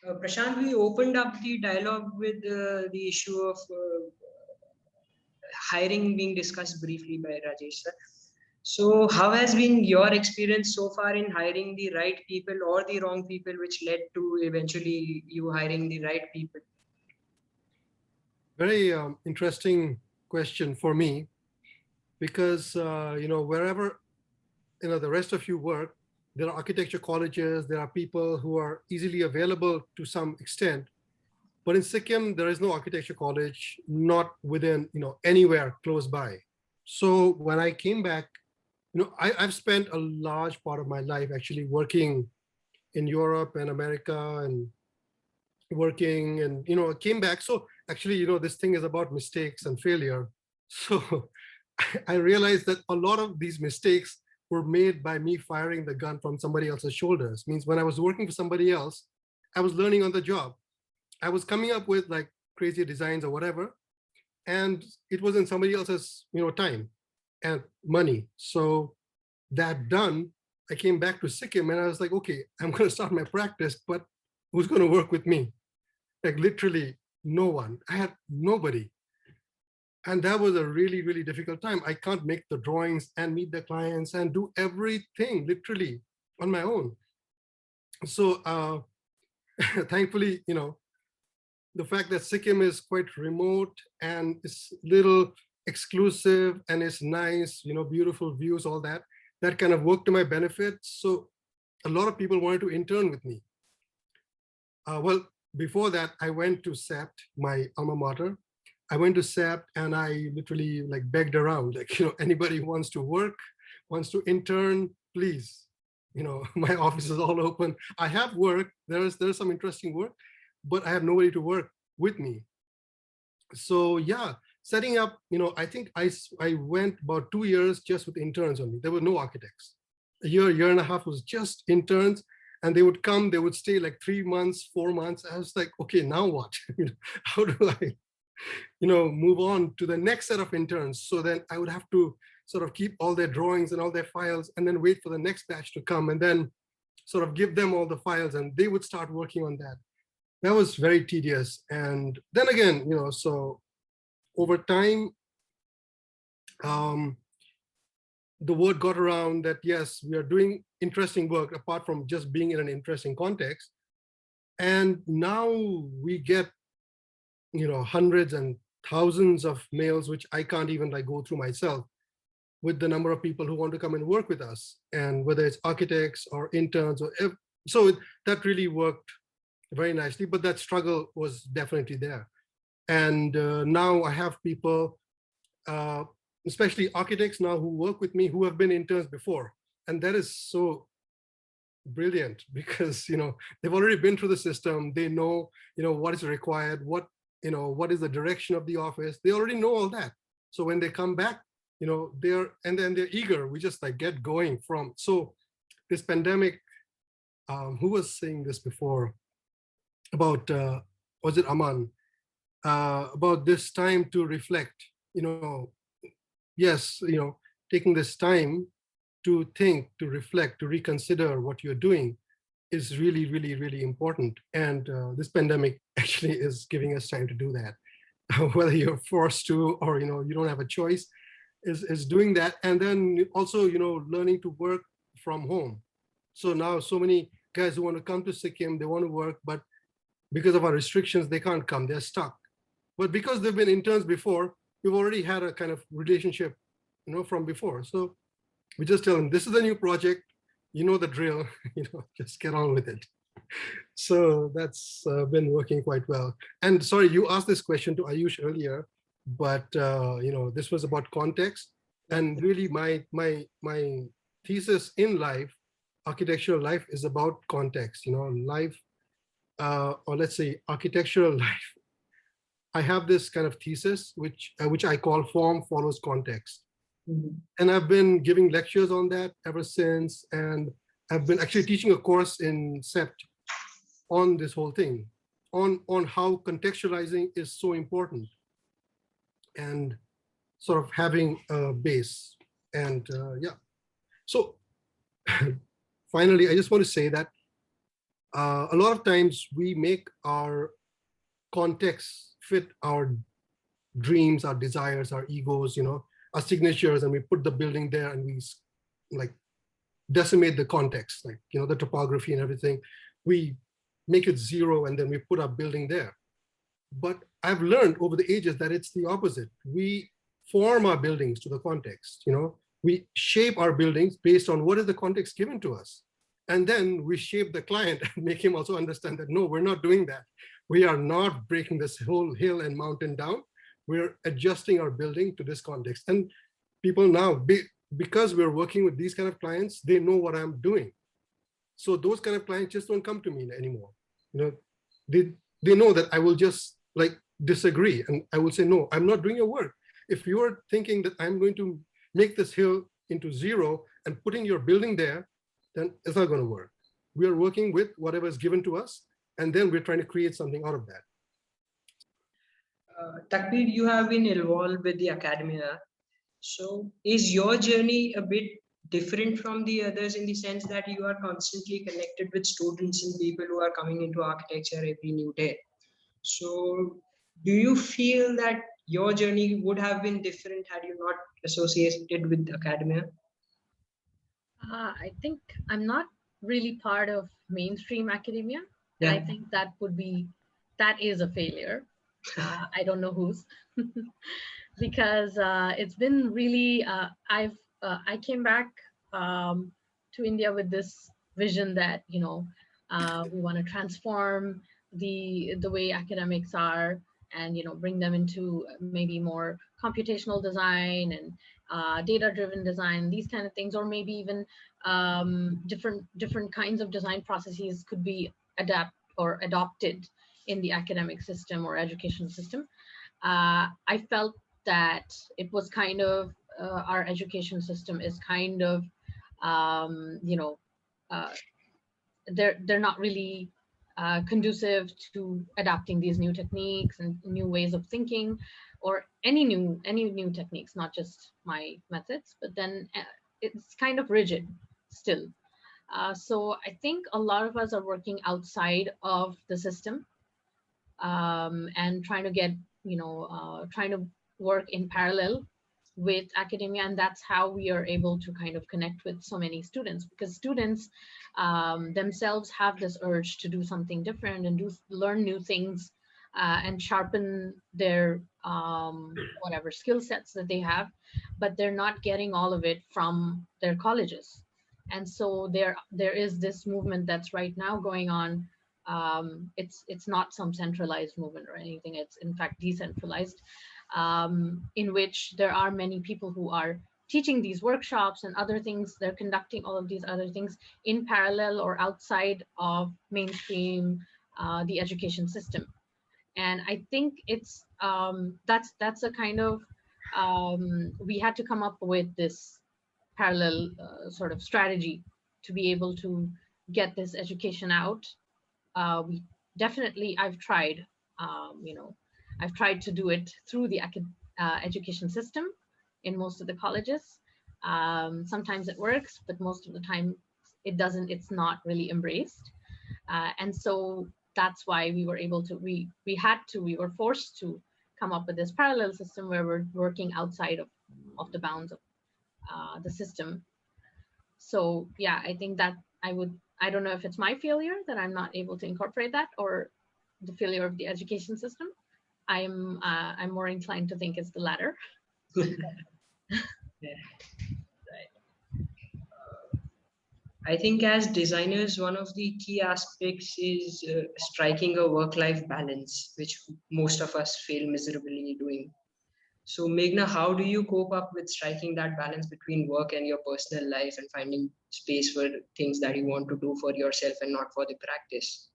Prashant, we opened up the dialogue with the issue of hiring being discussed briefly by Rajesh sir. So how has been your experience so far in hiring the right people or the wrong people, which led to eventually you hiring the right people?
Very interesting question for me, because wherever the rest of you work, there are architecture colleges, there are people who are easily available to some extent. But in Sikkim, there is no architecture college, not within anywhere close by. So when I came back, I've spent a large part of my life actually working in Europe and America and working, and came back. So actually, this thing is about mistakes and failure. So I realized that a lot of these mistakes were made by me firing the gun from somebody else's shoulders. Means when I was working for somebody else, I was learning on the job. I was coming up with like crazy designs or whatever, and it was in somebody else's time and money. So that done, I came back to Sikkim and I was like, okay, I'm going to start my practice, but who's going to work with me? Like literally, no one. I had nobody. And that was a really, really difficult time. I can't make the drawings and meet the clients and do everything literally on my own. So thankfully, the fact that Sikkim is quite remote and it's little exclusive and it's nice, beautiful views, all that, that kind of worked to my benefit. So a lot of people wanted to intern with me. Well, before that, I went to SAPT, my alma mater. I went to SAPT and I literally like begged around, like, anybody who wants to work, wants to intern, please, my office is all open. I have work, there's some interesting work, but I have nobody to work with me. So yeah, setting up, I think I went about 2 years just with interns only. There were no architects. A year and a half was just interns, and they would come, they would stay like 3 months, 4 months. I was like, okay, now what? How do I, move on to the next set of interns? So then I would have to sort of keep all their drawings and all their files and then wait for the next batch to come and then sort of give them all the files and they would start working on that. That was very tedious. And then again, so over time, the word got around that, yes, we are doing interesting work apart from just being in an interesting context. And now we get, hundreds and thousands of mails, which I can't even like go through myself, with the number of people who want to come and work with us, and whether it's architects or interns or so that really worked very nicely, but that struggle was definitely there. And now I have people, especially architects now who work with me who have been interns before. And that is so brilliant because, they've already been through the system. They know, what is required, what is the direction of the office. They already know all that. So when they come back, they're eager. We just like get going from. So this pandemic, who was saying this before about, was it Aman? About this time to reflect, yes, taking this time to think, to reflect, to reconsider what you're doing is really, really, really important. And this pandemic actually is giving us time to do that. Whether you're forced to, or, you don't have a choice, is doing that. And then also, learning to work from home. So now so many guys who want to come to Sikkim, they want to work, but because of our restrictions, they can't come, they're stuck. But because they've been interns before, we've already had a kind of relationship, from before. So we just tell them, this is a new project, the drill, just get on with it. So that's been working quite well. And sorry, you asked this question to Ayush earlier, but this was about context. And really my thesis in life, architectural life, is about context, life, or let's say architectural life. I have this kind of thesis, which I call form follows context. Mm-hmm. And I've been giving lectures on that ever since. And I've been actually teaching a course in SEPT on this whole thing, on how contextualizing is so important and sort of having a base. And yeah, so finally, I just want to say that a lot of times we make our context fit our dreams, our desires, our egos, our signatures, and we put the building there and we like decimate the context, like, the topography and everything. We make it zero and then we put our building there. But I've learned over the ages that it's the opposite. We form our buildings to the context, we shape our buildings based on what is the context given to us. And then we shape the client and make him also understand that, no, we're not doing that. We are not breaking this whole hill and mountain down. We're adjusting our building to this context. And people now, because we're working with these kind of clients, they know what I'm doing. So those kind of clients just don't come to me anymore. They know that I will just like disagree and I will say, no, I'm not doing your work. If you're thinking that I'm going to make this hill into zero and putting your building there, then it's not going to work. We are working with whatever is given to us, and then we're trying to create something out of that.
Takbir, you have been involved with the academia. So is your journey a bit different from the others in the sense that you are constantly connected with students and people who are coming into architecture every new day? So do you feel that your journey would have been different had you not associated with academia?
I think I'm not really part of mainstream academia, and I think that is a failure. I don't know whose, because it's been really. I came back to India with this vision that we want to transform the way academics are, and bring them into maybe more computational design and data driven design, these kind of things, or maybe even different kinds of design processes could be adopted in the academic system or education system. I felt that it was kind of our education system is kind of uh, they're not really conducive to adapting these new techniques and new ways of thinking, or any new techniques, not just my methods, but then it's kind of rigid still. So I think a lot of us are working outside of the system, and trying to get trying to work in parallel with academia, and that's how we are able to kind of connect with so many students, because students themselves have this urge to do something different and learn new things, and sharpen their whatever skill sets that they have, but they're not getting all of it from their colleges. And so there is this movement that's right now going on. It's not some centralized movement or anything, it's in fact decentralized, in which there are many people who are teaching these workshops and other things. They're conducting all of these other things in parallel or outside of mainstream the education system. And I think it's that's a kind of we had to come up with this parallel sort of strategy to be able to get this education out. We definitely, I've tried to do it through the education system in most of the colleges. Sometimes it works, but most of the time it doesn't. It's not really embraced, and so that's why we were able to. We were forced to come up with this parallel system where we're working outside of the bounds of the system. So yeah, I think that I don't know if it's my failure that I'm not able to incorporate that, or the failure of the education system. I'm more inclined to think it's the latter.
Yeah. I think as designers, one of the key aspects is striking a work-life balance, which most of us fail miserably doing. So Meghna, how do you cope up with striking that balance between work and your personal life, and finding space for things that you want to do for yourself and not for the practice?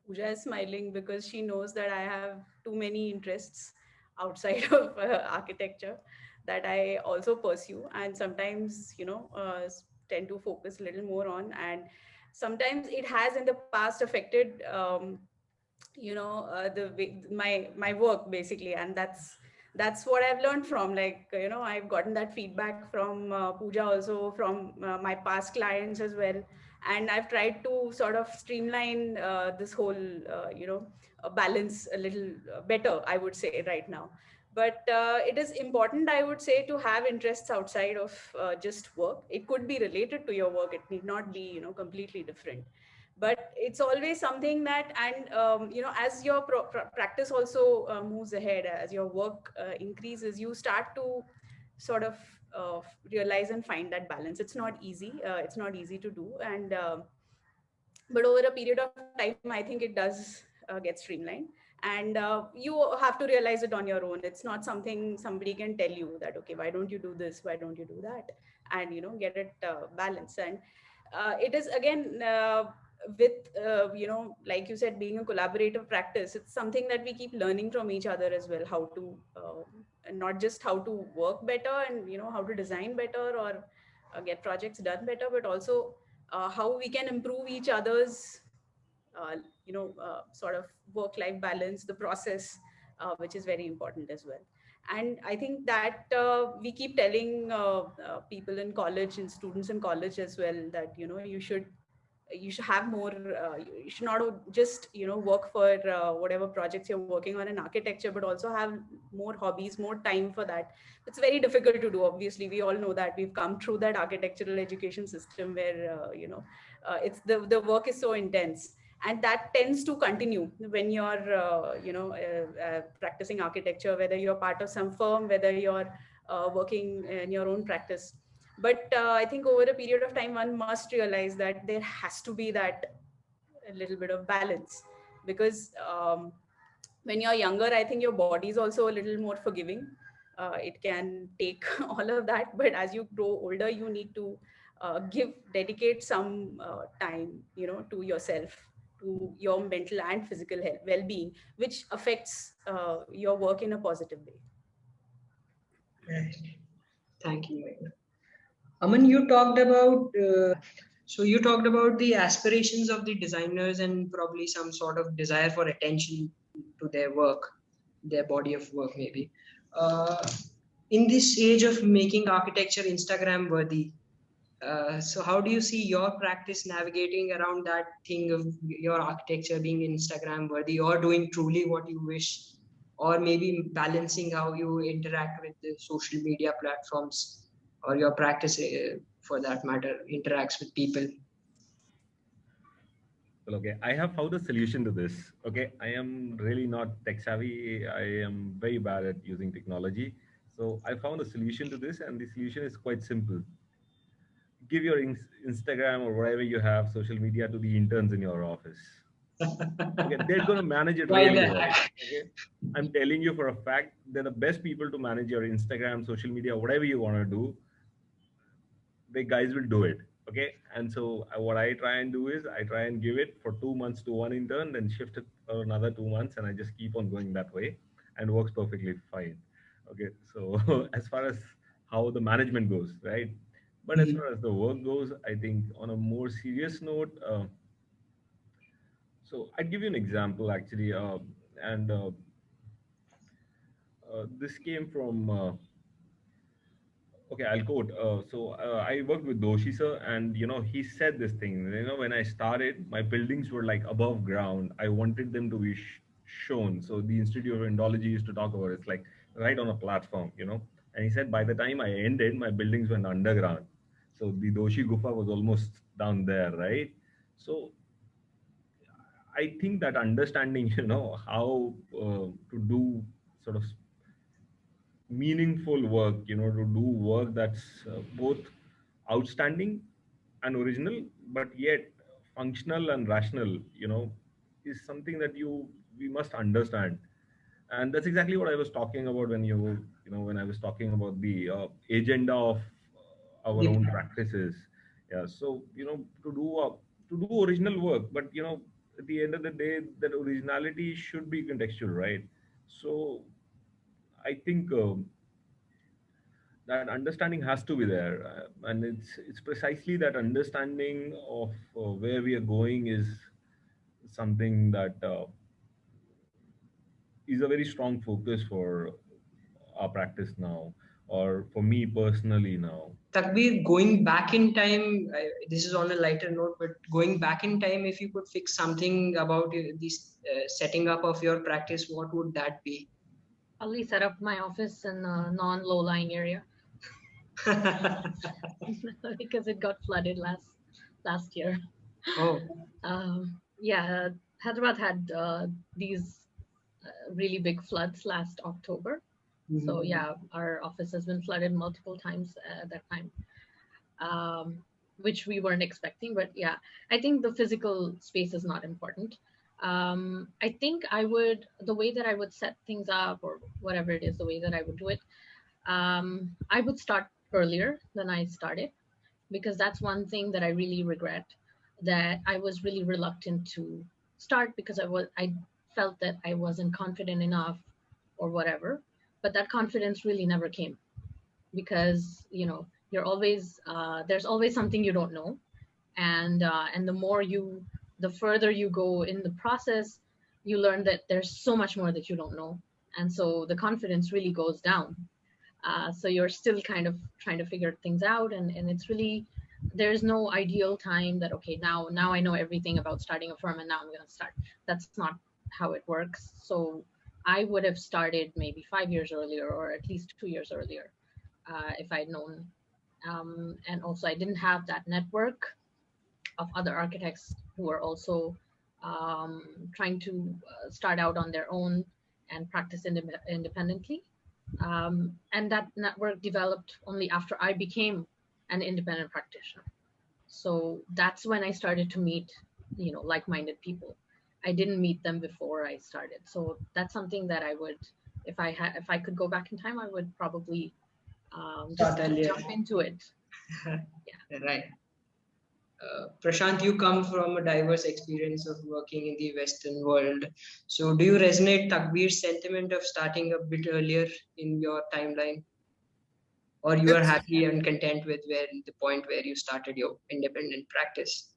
Pooja is smiling because she knows that I have too many interests outside of architecture that I also pursue, and sometimes tend to focus a little more on. And sometimes it has in the past affected the way my work basically, and that's what I've learned from, like, I've gotten that feedback from Pooja, also from my past clients as well. And I've tried to sort of streamline this whole balance a little better, I would say, right now. But it is important, I would say, to have interests outside of just work. It could be related to your work, it need not be completely different, but it's always something that. And as your practice also moves ahead, as your work increases, you start to sort of realize and find that balance. It's not easy to do. And but over a period of time, I think it does get streamlined. And you have to realize it on your own. It's not something somebody can tell you that, okay, why don't you do this, why don't you do that, and get it balanced. And it is again with like you said, being a collaborative practice, it's something that we keep learning from each other as well, how to and not just how to work better and how to design better, or get projects done better, but also how we can improve each other's sort of work-life balance, the process, which is very important as well. And I think that we keep telling people in college and students in college as well that you should you should have more, you should not just, work for whatever projects you're working on in architecture, but also have more hobbies, more time for that. It's very difficult to do. Obviously, we all know that. We've come through that architectural education system where, it's the work is so intense. And that tends to continue when you're, practicing architecture, whether you're part of some firm, whether you're working in your own practice. But I think over a period of time, one must realize that there has to be that a little bit of balance, because when you're younger, I think your body is also a little more forgiving. It can take all of that, but as you grow older, you need to dedicate some time, to yourself, to your mental and physical health, well-being, which affects your work in a positive way.
Right. Thank you. Aman, you talked about the aspirations of the designers and probably some sort of desire for attention to their work, their body of work maybe. In this age of making architecture Instagram worthy, so how do you see your practice navigating around that thing of your architecture being Instagram worthy, or doing truly what you wish, or maybe balancing how you interact with the social media platforms, or your practice, for that matter, interacts with people?
Well, okay, I have found a solution to this. Okay, I am really not tech savvy. I am very bad at using technology. So I found a solution to this, and the solution is quite simple. Give your Instagram or whatever you have, social media, to the interns in your office. Okay, they're going to manage it really well. Okay, I'm telling you for a fact, they're the best people to manage your Instagram, social media, whatever you want to do. The guys will do it. Okay, and so what I try and do is I try and give it for 2 months to one intern, then shift it for another 2 months, and I just keep on going that way, and works perfectly fine. Okay, so as far as how the management goes, right? But as far as the work goes, I think on a more serious note, so I'd give you an example actually, and this came from. Okay, I'll quote. I worked with Doshi sir, and he said this thing. When I started, my buildings were like above ground. I wanted them to be shown. So the Institute of Indology used to talk about it. It's like right on a platform. And he said by the time I ended, my buildings went underground. So the Doshi Gufa was almost down there, right? So I think that understanding, how to do sort of meaningful work, to do work that's both outstanding and original, but yet functional and rational, is something that we must understand. And that's exactly what I was talking about when I was talking about the agenda of our own practices. Yeah. So, to do original work, but, at the end of the day, that originality should be contextual, right? So I think that understanding has to be there, and it's precisely that understanding of where we are going is something that is a very strong focus for our practice now, or for me personally now.
Takbir, going back in time, this is on a lighter note, but going back in time, if you could fix something about this setting up of your practice, what would that be?
Probably set up my office in a non-low-lying area. Because it got flooded last year.
Oh.
Yeah, Hyderabad had these really big floods last October. So yeah, our office has been flooded multiple times at that time, which we weren't expecting. But yeah, I think the physical space is not important. I think the way that I would set things up, or whatever it is, the way that I would do it, I would start earlier than I started, because that's one thing that I really regret, that I was really reluctant to start because I felt that I wasn't confident enough or whatever. But that confidence really never came, because you're always there's always something you don't know, and the further you go in the process, you learn that there's so much more that you don't know, and so the confidence really goes down. So you're still kind of trying to figure things out, and it's really there's no ideal time that, okay, now I know everything about starting a firm and now I'm going to start. That's not how it works. So I would have started maybe 5 years earlier, or at least 2 years earlier, if I'd known. And also I didn't have that network of other architects who were also trying to start out on their own and practice independently. And that network developed only after I became an independent practitioner. So that's when I started to meet, like-minded people. I didn't meet them before I started. So that's something that I would, if I could go back in time, I would probably just jump into it.
Yeah. Right. Prashant, you come from a diverse experience of working in the Western world. So do you resonate Takbir's sentiment of starting a bit earlier in your timeline? Or you are happy and content with the point where you started your independent practice?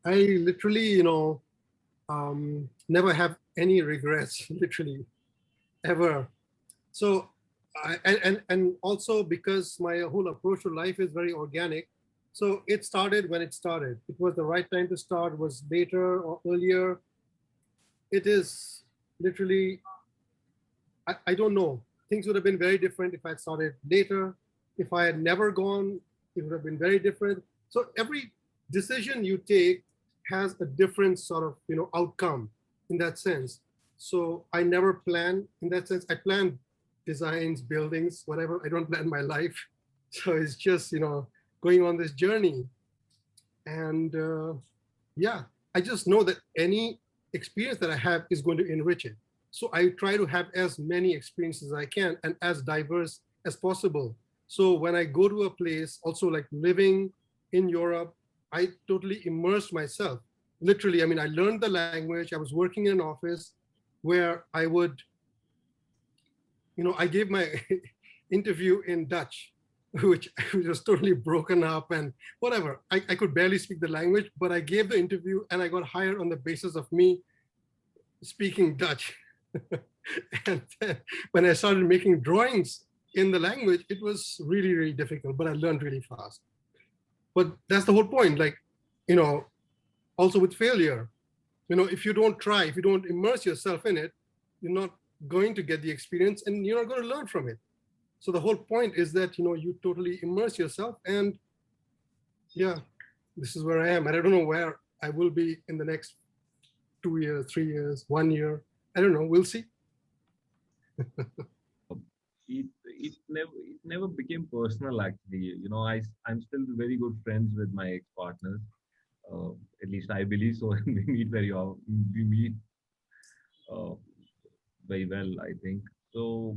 I literally, never have any regrets, literally, ever. So, and also because my whole approach to life is very organic. So it started when it started. It was the right time to start, was later or earlier. It is literally, I don't know. Things would have been very different if I had started later. If I had never gone, it would have been very different. So every decision you take has a different sort of, outcome in that sense. So I never plan in that sense. I plan designs, buildings, whatever. I don't plan my life. So it's just, going on this journey. And yeah, I just know that any experience that I have is going to enrich it. So I try to have as many experiences as I can and as diverse as possible. So when I go to a place, also like living in Europe, I totally immersed myself. Literally, I mean, I learned the language. I was working in an office where I would, I gave my interview in Dutch, which was totally broken up and whatever. I could barely speak the language, but I gave the interview and I got hired on the basis of me speaking Dutch. And then when I started making drawings in the language, it was really, really difficult, but I learned really fast. But that's the whole point. Like, also with failure, if you don't try, if you don't immerse yourself in it, you're not going to get the experience and you're not going to learn from it. So the whole point is that, you totally immerse yourself, and yeah, this is where I am. And I don't know where I will be in the next 2 years, 3 years, 1 year. I don't know. We'll see.
It never became personal, actually. I'm still very good friends with my ex-partners. At least I believe so. We meet we meet very well, I think. So,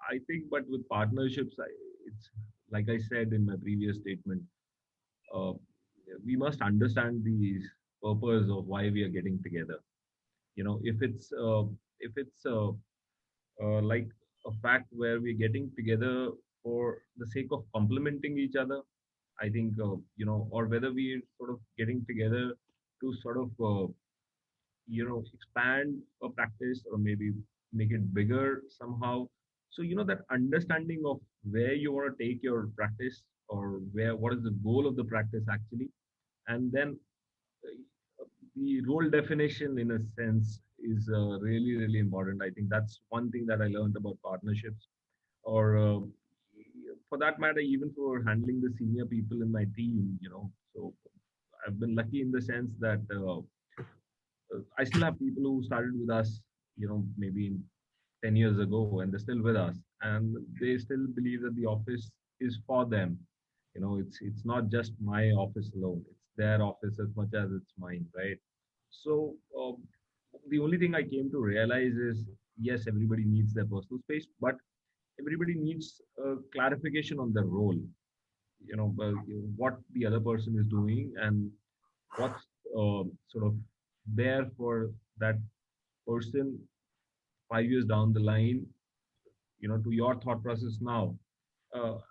I think, but with partnerships, it's like I said in my previous statement, uh, we must understand the purpose of why we are getting together. If it's like a fact where we're getting together for the sake of complementing each other, I think, or whether we're sort of getting together to sort of, expand a practice or maybe make it bigger somehow. So, that understanding of where you want to take your practice, or what is the goal of the practice actually. And then the role definition, in a sense, is really, really important. I think that's one thing that I learned about partnerships, or for that matter, even for handling the senior people in my team. So I've been lucky in the sense that I still have people who started with us, maybe 10 years ago, and they're still with us, and they still believe that the office is for them. It's not just my office alone; it's their office as much as it's mine, right? So the only thing I came to realize is, yes, everybody needs their personal space, but everybody needs clarification on their role. What the other person is doing and what's sort of there for that person 5 years down the line, to your thought process now.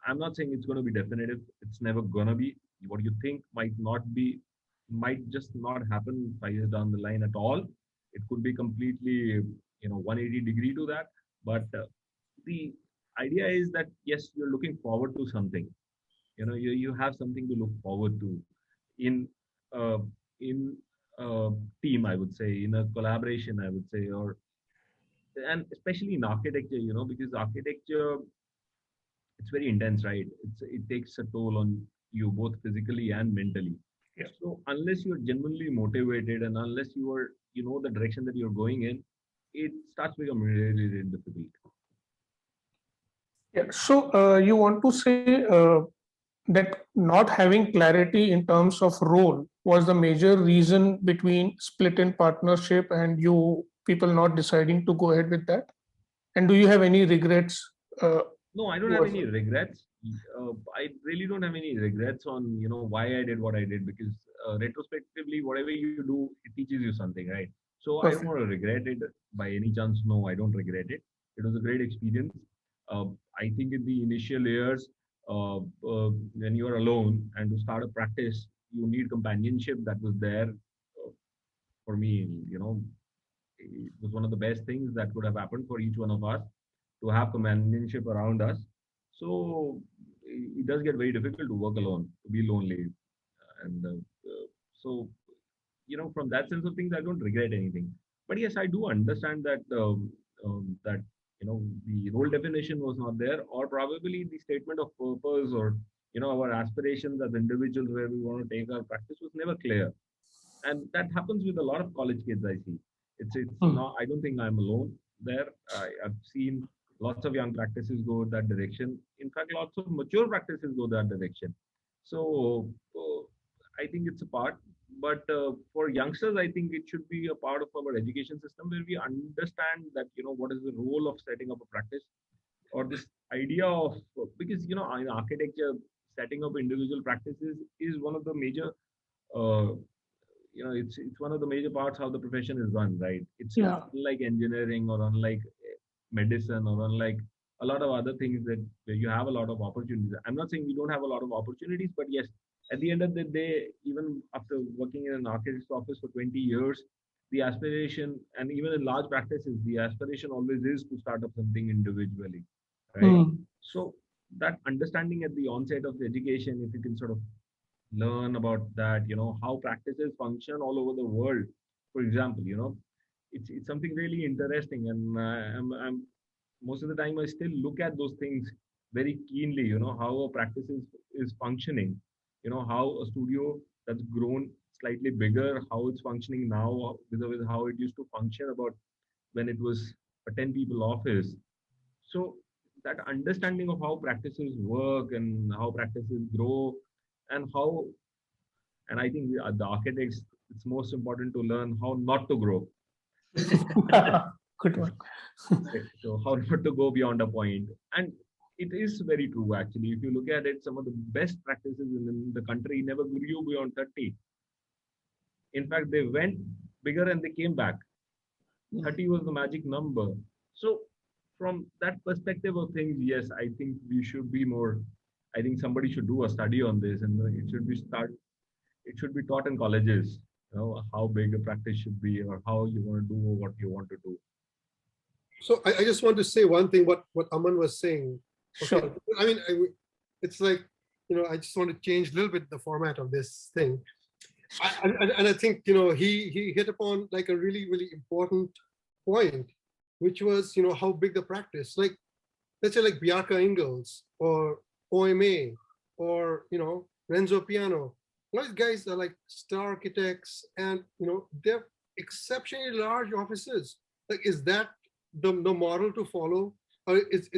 I'm not saying it's going to be definitive. It's never going to be. What you think might just not happen 5 years down the line at all. It could be completely, 180-degree to that. But the idea is that, yes, you're looking forward to something. You have something to look forward to in uh, in a team, I would say, in a collaboration, I would say, or and especially in architecture, because architecture, it's very intense, right? It takes a toll on you both physically and mentally.
Yeah.
So unless you're genuinely motivated and unless you know the direction that you're going in, it starts becoming really, really difficult.
Yeah. So you want to say that not having clarity in terms of role was the major reason between split in partnership and you people not deciding to go ahead with that? And do you have any regrets? Uh,
No, I don't have
towards
any
it?
regrets. I really don't have any regrets on why I did what I did, because retrospectively, whatever you do, it teaches you something, right? So I don't
Perfect.
want to regret it by any chance. No, I don't regret it. It was a great experience. I think in the initial years, when you are alone and to start a practice, you need companionship. That was there for me. It was one of the best things that could have happened for each one of us, to have companionship around us. So it does get very difficult to work alone, to be lonely. And so, from that sense of things, I don't regret anything. But yes, I do understand that the role definition was not there, or probably the statement of purpose, or our aspirations as individuals where we want to take our practice was never clear. And that happens with a lot of college kids I see. It's
Hmm.
not. I don't think I'm alone there. I've seen lots of young practices go that direction. In fact, lots of mature practices go that direction. So I think it's a part. But for youngsters, I think it should be a part of our education system where we understand that what is the role of setting up a practice, or this idea of, because in architecture, setting up individual practices is one of the major uh, it's one of the major parts how the profession is run, right? It's
Yeah.
unlike engineering, or unlike medicine, or unlike a lot of other things that where you have a lot of opportunities. I'm not saying we don't have a lot of opportunities, but yes, at the end of the day, even after working in an architect's office for 20 years, the aspiration, and even in large practices, the aspiration always is to start up something individually, right?
Hmm.
So that understanding at the onset of the education, if you can sort of learn about that, how practices function all over the world. For example, it's something really interesting, and I'm most of the time I still look at those things very keenly. How a practice is functioning. How a studio that's grown slightly bigger, how it's functioning now with how it used to function about when it was a 10 people office. So that understanding of how practices work and how practices grow, and how, and I think the architects, it's most important to learn how not to grow.
Good one.
So how not to go beyond a point. And it is very true, actually. If you look at it, some of the best practices in the country never grew beyond 30. In fact, they went bigger and they came back. 30 was the magic number. So from that perspective of things, yes, I think we should be more, I think somebody should do a study on this, and it should be taught in colleges, how big a practice should be, or how you want to do what you want to do.
So I just want to say one thing, what Aman was saying. Okay.
Sure.
I mean, it's like, I just want to change a little bit the format of this thing. And I think, he hit upon like a really, really important point, which was, how big the practice, like, let's say like Bianca Ingalls or OMA or, Renzo Piano. Those guys are like star architects, and, they're exceptionally large offices. Like, is that the model to follow? Or is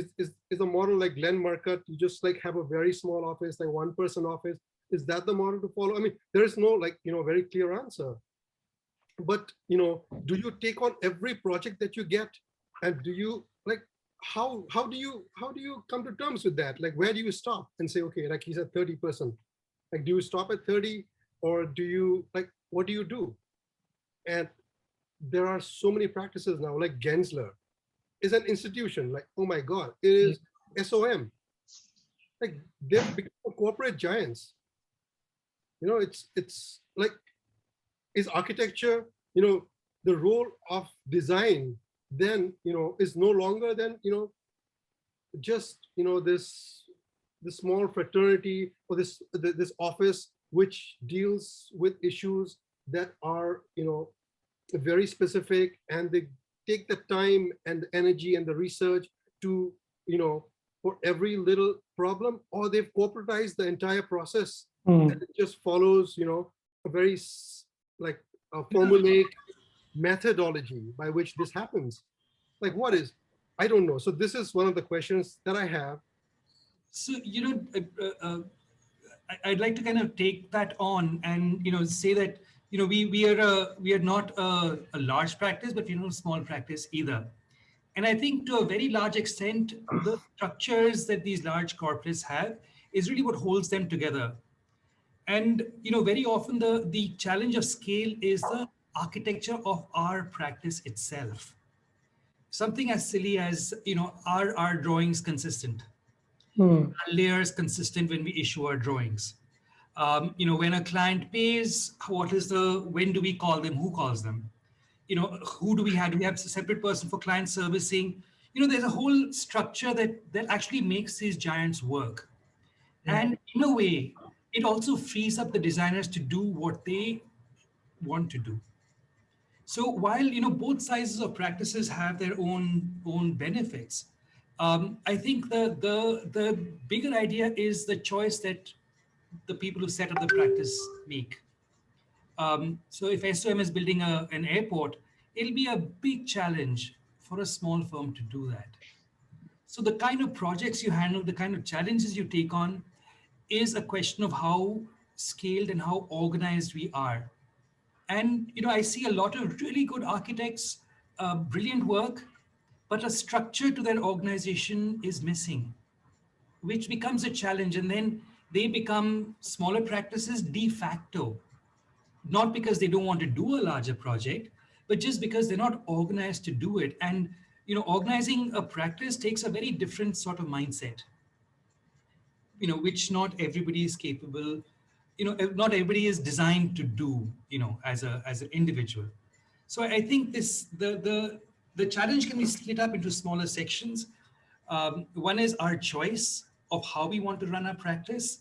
the model like Glenn Marcutt, you just like have a very small office, like one person office? Is that the model to follow? I mean, there is no like, very clear answer. But, do you take on every project that you get? And do you like, how do you come to terms with that? Like, where do you stop and say, okay, like he said, 30%. Like, do you stop at 30, or do you like, what do you do? And there are so many practices now, like Gensler is an institution, like, oh my God, it is SOM. Like, they've become corporate giants. It's like, is architecture, the role of design then, is no longer than, just, this the small fraternity or this office which deals with issues that are, very specific, and they take the time and the energy and the research to, for every little problem, or they've corporatized the entire process and it just follows, a very like a formulaic methodology by which this happens. Like, what is, I don't know. So this is one of the questions that I have.
So, I'd like to kind of take that on and, say that, we are not a large practice, but a small practice either. And I think to a very large extent, the structures that these large corporates have is really what holds them together. And, very often the challenge of scale is the architecture of our practice itself. Something as silly as, are our drawings consistent? Are layers consistent when we issue our drawings? When a client pays, when do we call them? Who calls them? Who do we have? Do we have a separate person for client servicing? There's a whole structure that actually makes these giants work. And in a way, it also frees up the designers to do what they want to do. So while both sizes of practices have their own benefits, I think the bigger idea is the choice that the people who set up the practice make. So if SOM is building an airport, it'll be a big challenge for a small firm to do that. So the kind of projects you handle, the kind of challenges you take on, is a question of how scaled and how organized we are. And I see a lot of really good architects, brilliant work, but a structure to their organization is missing, which becomes a challenge. And then they become smaller practices de facto, not because they don't want to do a larger project, but just because they're not organized to do it. And organizing a practice takes a very different sort of mindset, which not everybody is capable, not everybody is designed to do, as an individual. So I think the challenge can be split up into smaller sections. One is our choice of how we want to run our practice.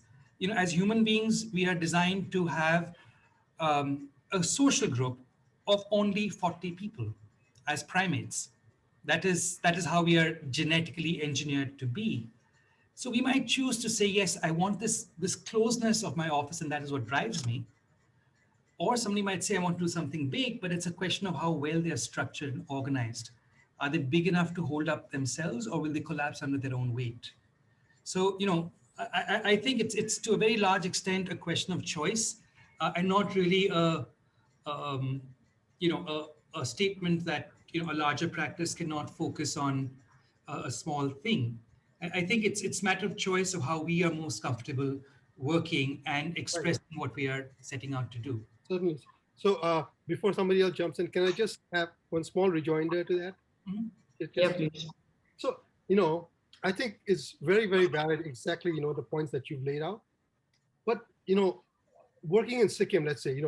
As human beings, we are designed to have a social group of only 40 people as primates. That is how we are genetically engineered to be. So we might choose to say, yes, I want this closeness of my office, and that is what drives me. Or somebody might say, I want to do something big, but it's a question of how well they are structured and organized. Are they big enough to hold up themselves, or will they collapse under their own weight? So, I think it's to a very large extent a question of choice, and not really a statement that a larger practice cannot focus on a small thing. I think it's a matter of choice of how we are most comfortable working and expressing what we are setting out to do.
Certainly. So before somebody else jumps in, can I just have one small rejoinder to that?
Yeah, please.
So, I think it's very, very valid, exactly, the points that you've laid out. But, working in Sikkim, let's say,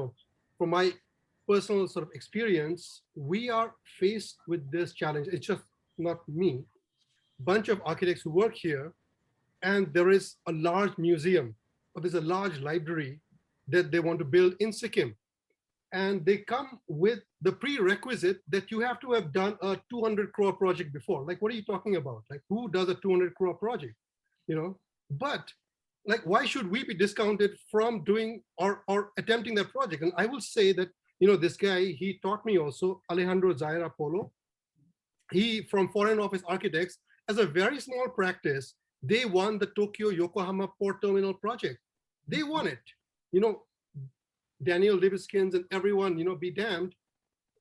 from my personal sort of experience, we are faced with this challenge. It's just not me. Bunch of architects who work here, and there is a large museum, or there's a large library that they want to build in Sikkim. And they come with the prerequisite that you have to have done a 200 crore project before. Like, what are you talking about? Like, who does a 200 crore project? But like, why should we be discounted from doing or attempting that project? And I will say that, this guy, he taught me also, Alejandro Zaira Polo. He, from Foreign Office Architects, as a very small practice, they won the Tokyo Yokohama Port Terminal project. They won it. Daniel Libeskind and everyone, be damned.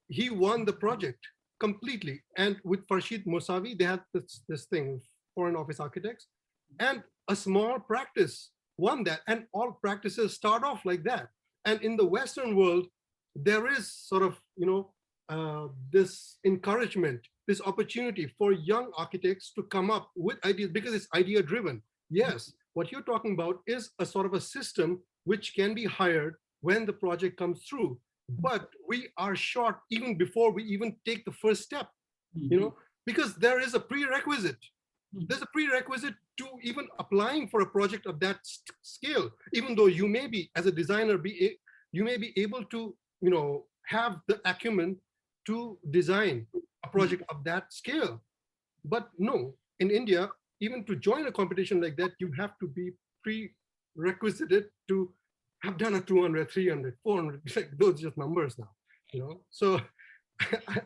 He won the project completely. And with Farshid Mosavi, they had this thing, Foreign Office Architects, and a small practice won that. And all practices start off like that. And in the Western world, there is sort of, this encouragement, this opportunity for young architects to come up with ideas because it's idea driven. Yes, what you're talking about is a sort of a system which can be hired when the project comes through. But we are short even before we even take the first step, because there is a prerequisite. There's a prerequisite to even applying for a project of that scale, even though you may be, as a designer, you may be able to, have the acumen to design a project of that scale. But no, in India, even to join a competition like that, you have to be prerequisited to have done a 200, 300, 400, those are just numbers now, So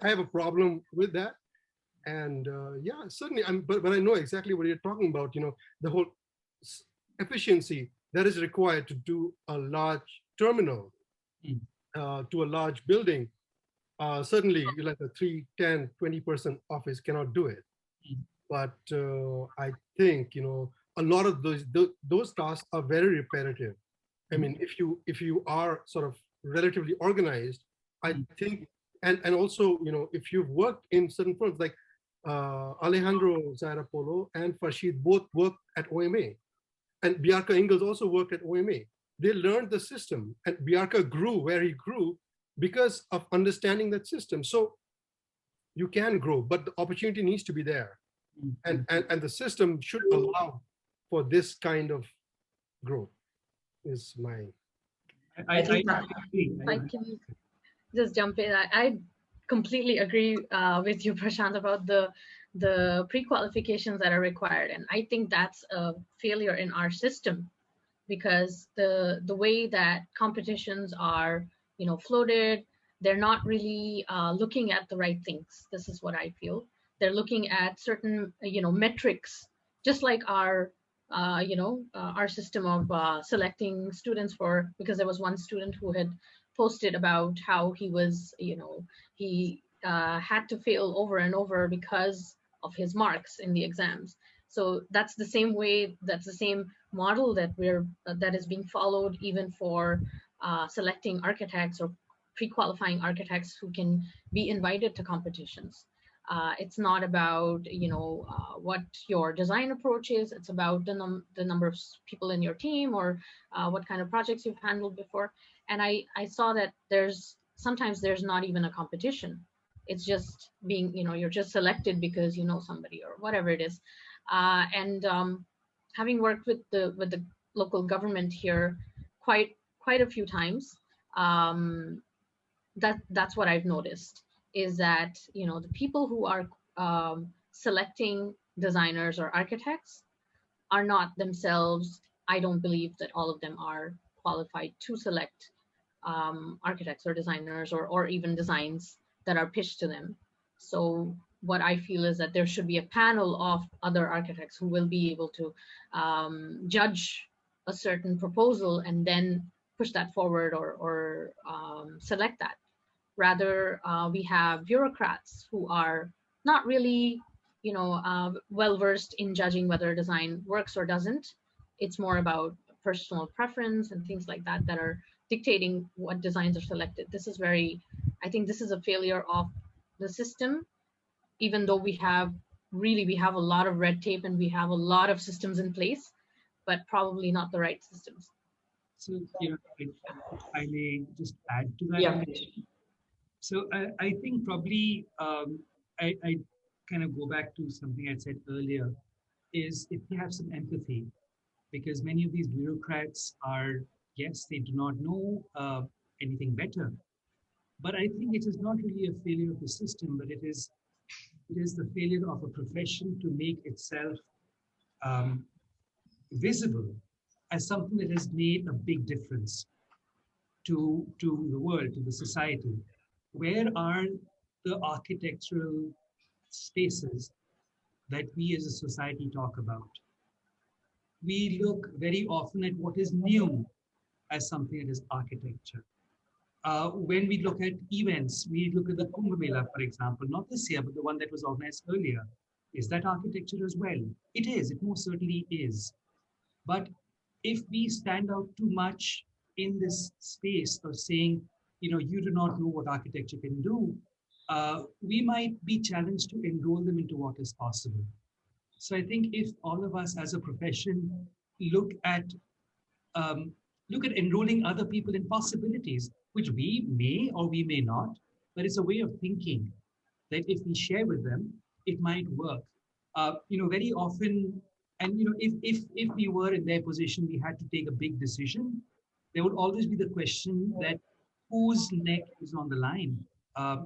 I have a problem with that. And yeah, certainly, but I know exactly what you're talking about, the whole efficiency that is required to do a large terminal, to a large building. Certainly, like a 3, 10, 20-person office cannot do it. But I think, a lot of those tasks are very repetitive. I mean, if you are sort of relatively organized, I think, and also, if you've worked in certain firms like Alejandro Zairapolo and Farshid both worked at OMA, and Biarka Ingalls also worked at OMA. They learned the system, and Biarka grew where he grew because of understanding that system. So you can grow, but the opportunity needs to be there, and the system should allow for this kind of growth. Is my.
I can just jump in. I completely agree with you, Prashant, about the pre-qualifications that are required, and I think that's a failure in our system, because the way that competitions are, floated, they're not really looking at the right things. This is what I feel. They're looking at certain, metrics, just like our system of selecting students because there was one student who had posted about how he was, he had to fail over and over because of his marks in the exams. So that's the same way, that's the same model that that is being followed even for selecting architects or pre-qualifying architects who can be invited to competitions. It's not about what your design approach is. It's about the number of people in your team, or what kind of projects you've handled before. And I saw that sometimes there's not even a competition. It's just being, you're just selected because you know somebody or whatever it is. And having worked with the local government here quite a few times, that's what I've noticed, is that the people who are selecting designers or architects are not themselves. I don't believe that all of them are qualified to select architects or designers or even designs that are pitched to them. So what I feel is that there should be a panel of other architects who will be able to judge a certain proposal and then push that forward or select that. Rather, we have bureaucrats who are not really, well-versed in judging whether a design works or doesn't. It's more about personal preference and things like that that are dictating what designs are selected. I think this is a failure of the system, even though we have a lot of red tape and we have a lot of systems in place, but probably not the right systems.
So, if I may just add to that.
Yeah.
So I think probably I kind of go back to something I said earlier, is if we have some empathy, because many of these bureaucrats are, yes, they do not know anything better. But I think it is not really a failure of the system, but it is the failure of a profession to make itself visible as something that has made a big difference to the world, to the society. Where are the architectural spaces that we as a society talk about? We look very often at what is new as something that is architecture. When we look at events, we look at the Kumbh Mela, for example, not this year, but the one that was organized earlier. Is that architecture as well? It is, it most certainly is. But if we stand out too much in this space of saying, you do not know what architecture can do, we might be challenged to enroll them into what is possible. So I think if all of us as a profession look at enrolling other people in possibilities, which we may or we may not, but it's a way of thinking that if we share with them, it might work. very often, and if we were in their position, we had to take a big decision, there would always be the question that whose neck is on the line, uh,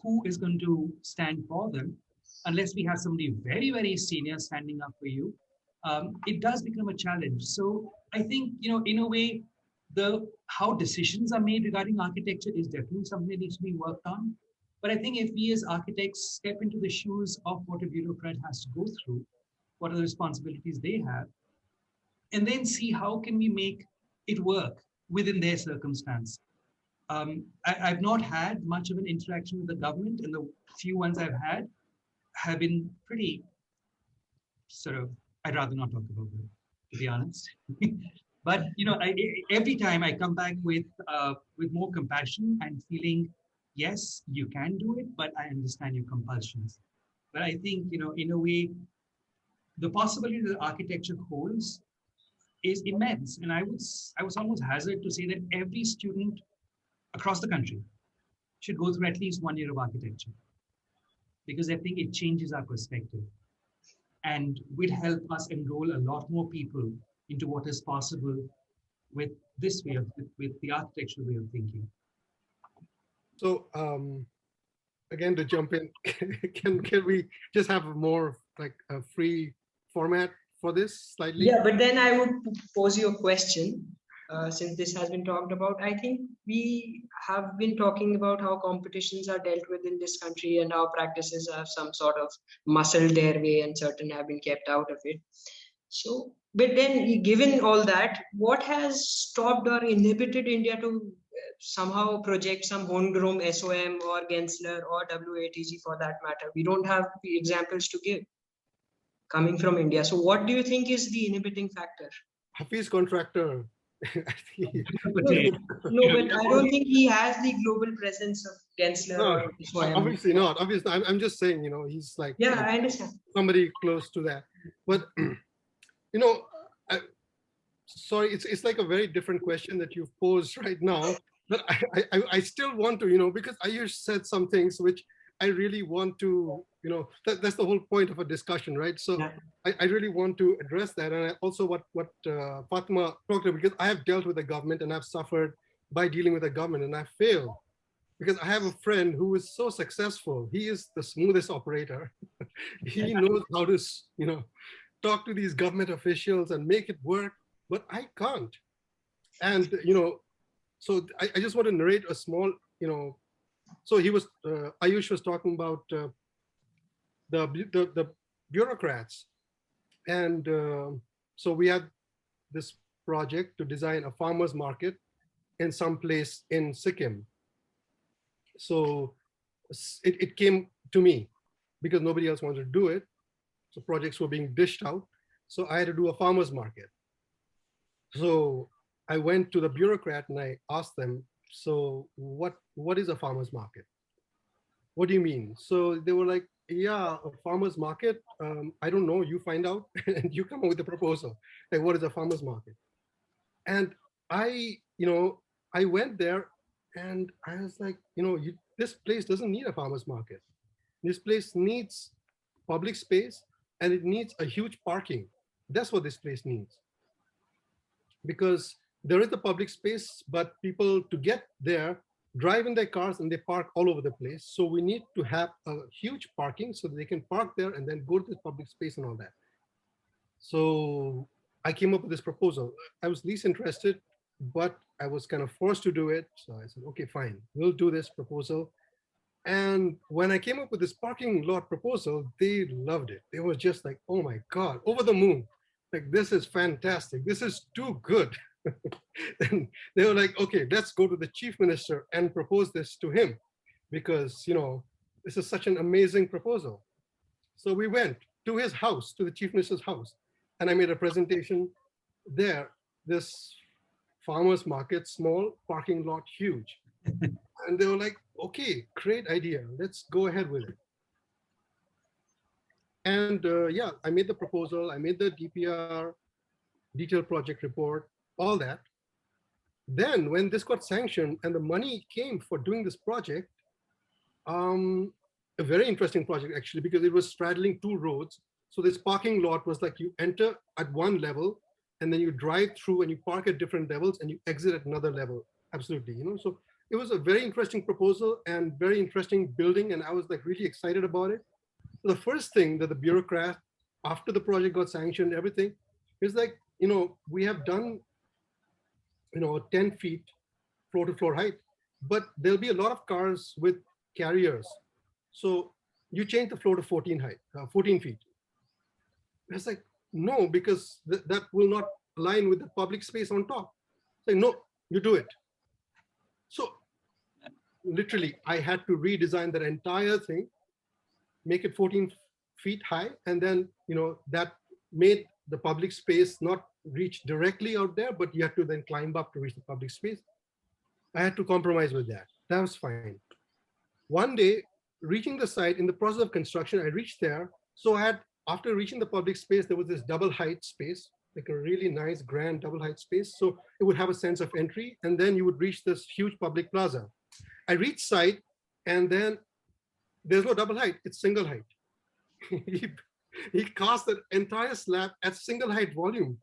who is going to stand for them, unless we have somebody very, very senior standing up for you. It does become a challenge. So I think, in a way, the how decisions are made regarding architecture is definitely something that needs to be worked on. But I think if we as architects step into the shoes of what a bureaucrat has to go through, what are the responsibilities they have, and then see how can we make it work within their circumstance. I've not had much of an interaction with the government, and the few ones I've had have been pretty sort of, I'd rather not talk about them, to be honest. But every time I come back with more compassion and feeling, yes, you can do it, but I understand your compulsions. But I think, in a way, the possibility that architecture holds is immense. And I was almost hazard to say that every student across the country should go through at least 1 year of architecture, because I think it changes our perspective and will help us enroll a lot more people into what is possible with this way of, with the architectural way of thinking.
So again, to jump in, can we just have a more like a free format for this slightly?
Yeah, but then I would pose you a question. Since this has been talked about, I think we have been talking about how competitions are dealt with in this country and how practices have some sort of muscled their way and certain have been kept out of it. So, but then given all that, what has stopped or inhibited India to somehow project some homegrown SOM or Gensler or WATG for that matter? We don't have examples to give coming from India. So what do you think is the inhibiting factor?
Hafiz contractor.
No, but I don't think he has the global presence of Gensler.
No,
or SOM.
obviously not. Obviously, I'm just saying, he's like
I understand.
somebody close to that. But sorry, it's like a very different question that you've posed right now. But I still want to, because Ayush said some things which I really want to, that's the whole point of a discussion, right? So yeah. I really want to address that. And also what Fatima talked about, because I have dealt with the government and I've suffered by dealing with the government and I failed. Because I have a friend who is so successful. He is the smoothest operator. He knows how to, talk to these government officials and make it work, but I can't. And, so I just want to narrate a small, so Ayush was talking about the bureaucrats. And so we had this project to design a farmer's market in some place in Sikkim. So it came to me because nobody else wanted to do it. So projects were being dished out. So I had to do a farmer's market. So I went to the bureaucrat and I asked them, so what is a farmer's market? What do you mean? So they were like, yeah, a farmer's market. I don't know, you find out and you come up with a proposal. Like, what is a farmer's market? And I went there and I was like, this place doesn't need a farmer's market. This place needs public space and it needs a huge parking. That's what this place needs. Because there is the public space, but people to get there drive in their cars and they park all over the place. So we need to have a huge parking so that they can park there and then go to the public space and all that. So I came up with this proposal. I was least interested, but I was kind of forced to do it. So I said, okay, fine, we'll do this proposal. And when I came up with this parking lot proposal, they loved it. They were just like, oh my God, over the moon. Like, this is fantastic. This is too good. And they were like, okay, let's go to the chief minister and propose this to him because, this is such an amazing proposal. So we went to his house, to the chief minister's house, and I made a presentation there. This farmer's market, small, parking lot, huge. And they were like, okay, great idea. Let's go ahead with it. And yeah, I made the proposal. I made the DPR, detailed project report, all that. Then when this got sanctioned and the money came for doing this project, a very interesting project actually, because it was straddling two roads. So this parking lot was like you enter at one level and then you drive through and you park at different levels and you exit at another level. Absolutely, so it was a very interesting proposal and very interesting building, and I was like really excited about it. The first thing that the bureaucrat, after the project got sanctioned, everything, is like, we have done, 10 feet floor to floor height, but there'll be a lot of cars with carriers. So you change the floor to 14 feet. It's like, no, because that will not align with the public space on top. It's like, no, you do it. So literally, I had to redesign that entire thing, make it 14 feet high, and then that made the public space not reach directly out there, but you have to then climb up to reach the public space. I had to compromise with that. That was fine. One day, reaching the site, in the process of construction, I reached there. So after reaching the public space, there was this double height space, like a really nice grand double height space. So it would have a sense of entry, and then you would reach this huge public plaza. I reached site, and then there's no double height, it's single height. He cast that entire slab at single height volume.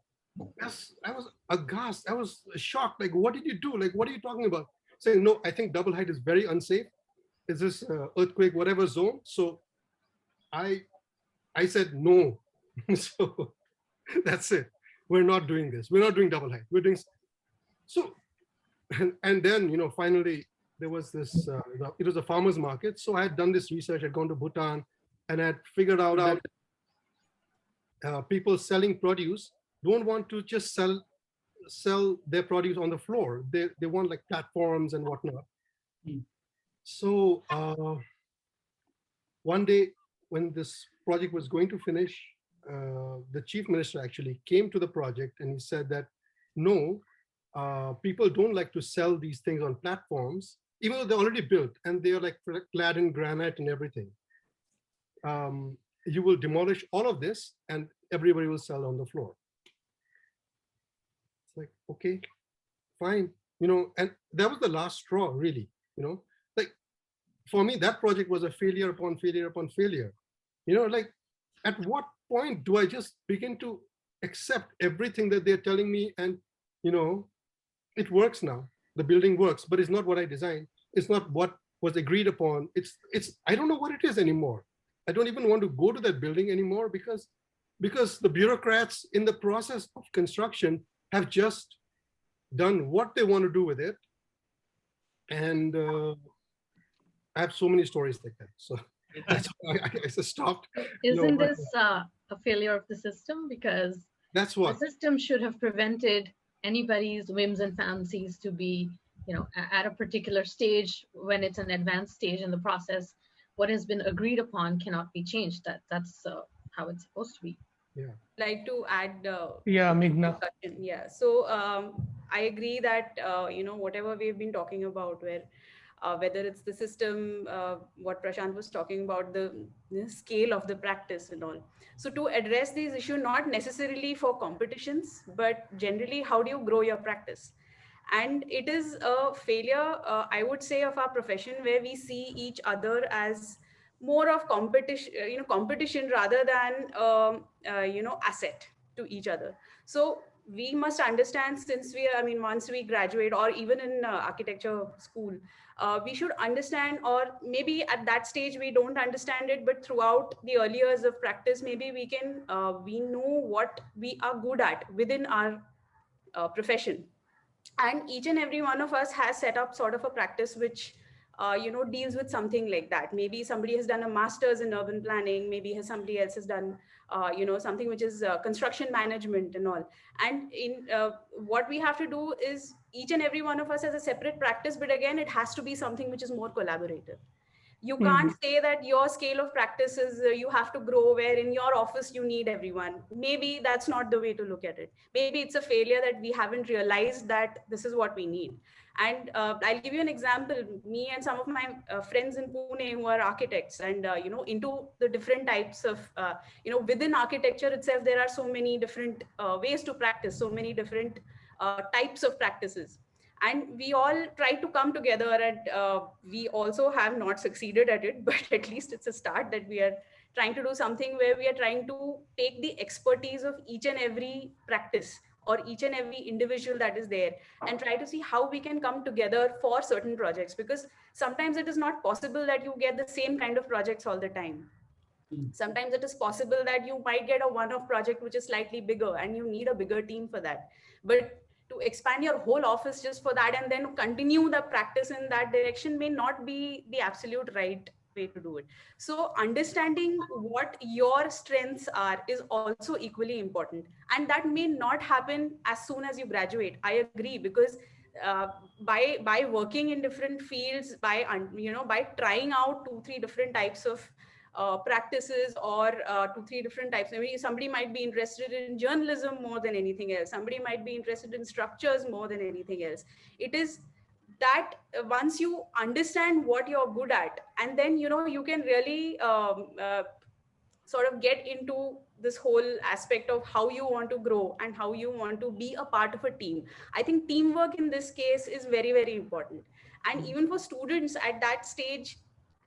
I was aghast. I was shocked. Like, what did you do? Like, what are you talking about? Saying, no, I think double height is very unsafe. Is this earthquake, whatever zone? So I said no. So that's it. We're not doing this. We're not doing double height. We're doing so. And then finally there was this. It was a farmer's market. So I had done this research. I'd gone to Bhutan, and I had figured out that people selling produce don't want to just sell their produce on the floor. They want like platforms and whatnot. So one day when this project was going to finish, the chief minister actually came to the project and he said that no, people don't like to sell these things on platforms, even though they're already built and they're like clad in granite and everything. You will demolish all of this and everybody will sell on the floor. It's like, okay, fine. And that was the last straw, really. Like for me, that project was a failure upon failure upon failure. Like at what point do I just begin to accept everything that they're telling me? And, it works now. The building works, but it's not what I designed. It's not what was agreed upon. I don't know what it is anymore. I don't even want to go to that building anymore because the bureaucrats in the process of construction have just done what they want to do with it. And I have so many stories like that. So that's why I just stopped.
Isn't this a failure of the system? Because
that's what
the system should have prevented anybody's whims and fancies to be, at a particular stage when it's an advanced stage in the process. What has been agreed upon cannot be changed. That's how it's supposed to be.
Yeah.
Like to add.
Yeah, Meghana.
Yeah. So I agree that whatever we've been talking about, whether it's the system, what Prashant was talking about, the scale of the practice and all. So to address these issues, not necessarily for competitions, but generally, how do you grow your practice? And it is a failure, I would say, of our profession where we see each other as more of competition rather than, asset to each other. So we must understand, since once we graduate or even in architecture school, we should understand, or maybe at that stage we don't understand it, but throughout the early years of practice, maybe we know what we are good at within our profession. And each and every one of us has set up sort of a practice which deals with something like that. Maybe somebody has done a master's in urban planning, maybe somebody else has done something which is construction management and all. And in what we have to do is, each and every one of us has a separate practice, but again, it has to be something which is more collaborative. You can't say that your scale of practice is you have to grow where in your office you need everyone. Maybe that's not the way to look at it. Maybe it's a failure that we haven't realized that this is what we need. And I'll give you an example. Me and some of my friends in Pune who are architects and, into the different types of, within architecture itself, there are so many different ways to practice, so many different types of practices. And we all try to come together, and we also have not succeeded at it, but at least it's a start that we are trying to do something where we are trying to take the expertise of each and every practice or each and every individual that is there and try to see how we can come together for certain projects, because sometimes it is not possible that you get the same kind of projects all the time. Sometimes it is possible that you might get a one-off project which is slightly bigger and you need a bigger team for that. But to expand your whole office just for that and then continue the practice in that direction may not be the absolute right way to do it. So understanding what your strengths are is also equally important. And that may not happen as soon as you graduate. I agree, because by working in different fields, by trying out 2-3 different types of practices, or 2-3 different types. Maybe somebody might be interested in journalism more than anything else. Somebody might be interested in structures more than anything else. It is that once you understand what you're good at, and then you can really sort of get into this whole aspect of how you want to grow and how you want to be a part of a team. I think teamwork in this case is very, very important. And even for students at that stage,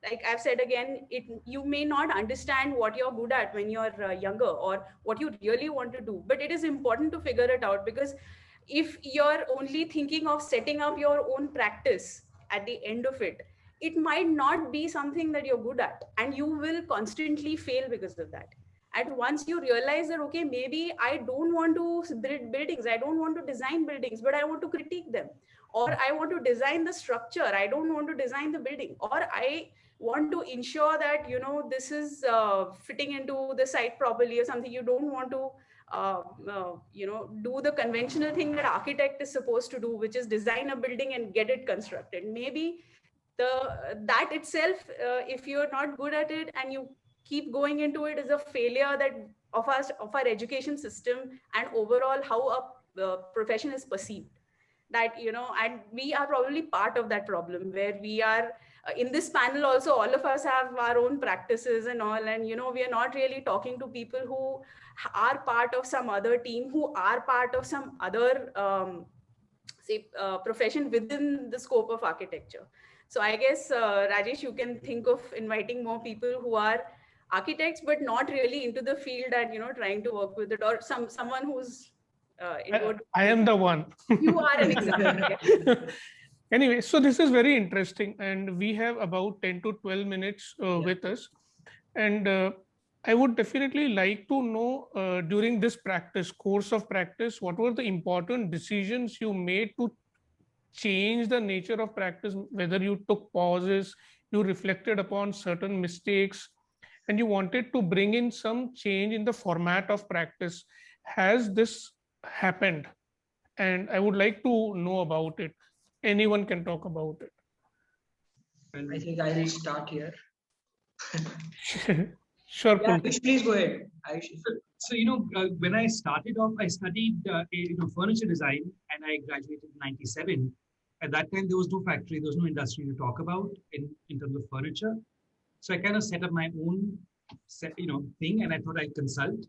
like I've said again, you may not understand what you're good at when you're younger or what you really want to do, but it is important to figure it out, because if you're only thinking of setting up your own practice at the end of it, it might not be something that you're good at, and you will constantly fail because of that. And once you realize that, okay, maybe I don't want to build buildings, I don't want to design buildings, but I want to critique them, or I want to design the structure, I don't want to design the building, or I want to ensure that this is fitting into the site properly or something. You don't want to do the conventional thing that architect is supposed to do, which is design a building and get it constructed. Maybe that itself, if you're not good at it and you keep going into it, is a failure that of our education system and overall how a profession is perceived. That and we are probably part of that problem, where we are in this panel also, all of us have our own practices and all, and we are not really talking to people who are part of some other team, who are part of some other profession within the scope of architecture. So I guess Rajesh, you can think of inviting more people who are architects but not really into the field and trying to work with it, or someone who's
I am the one.
You are an example.
Anyway, so this is very interesting, and we have about 10 to 12 minutes with us. And I would definitely like to know during this course of practice, what were the important decisions you made to change the nature of practice, whether you took pauses, you reflected upon certain mistakes, and you wanted to bring in some change in the format of practice. Has this happened? And I would like to know about it. Anyone can talk about it.
I think I will start here.
Sure.
Yeah, please go ahead.
So, when I started off, I studied furniture design, and I graduated in '97. At that time, there was no factory, there was no industry to talk about in terms of furniture. So I kind of set up my own thing, and I thought I'd consult.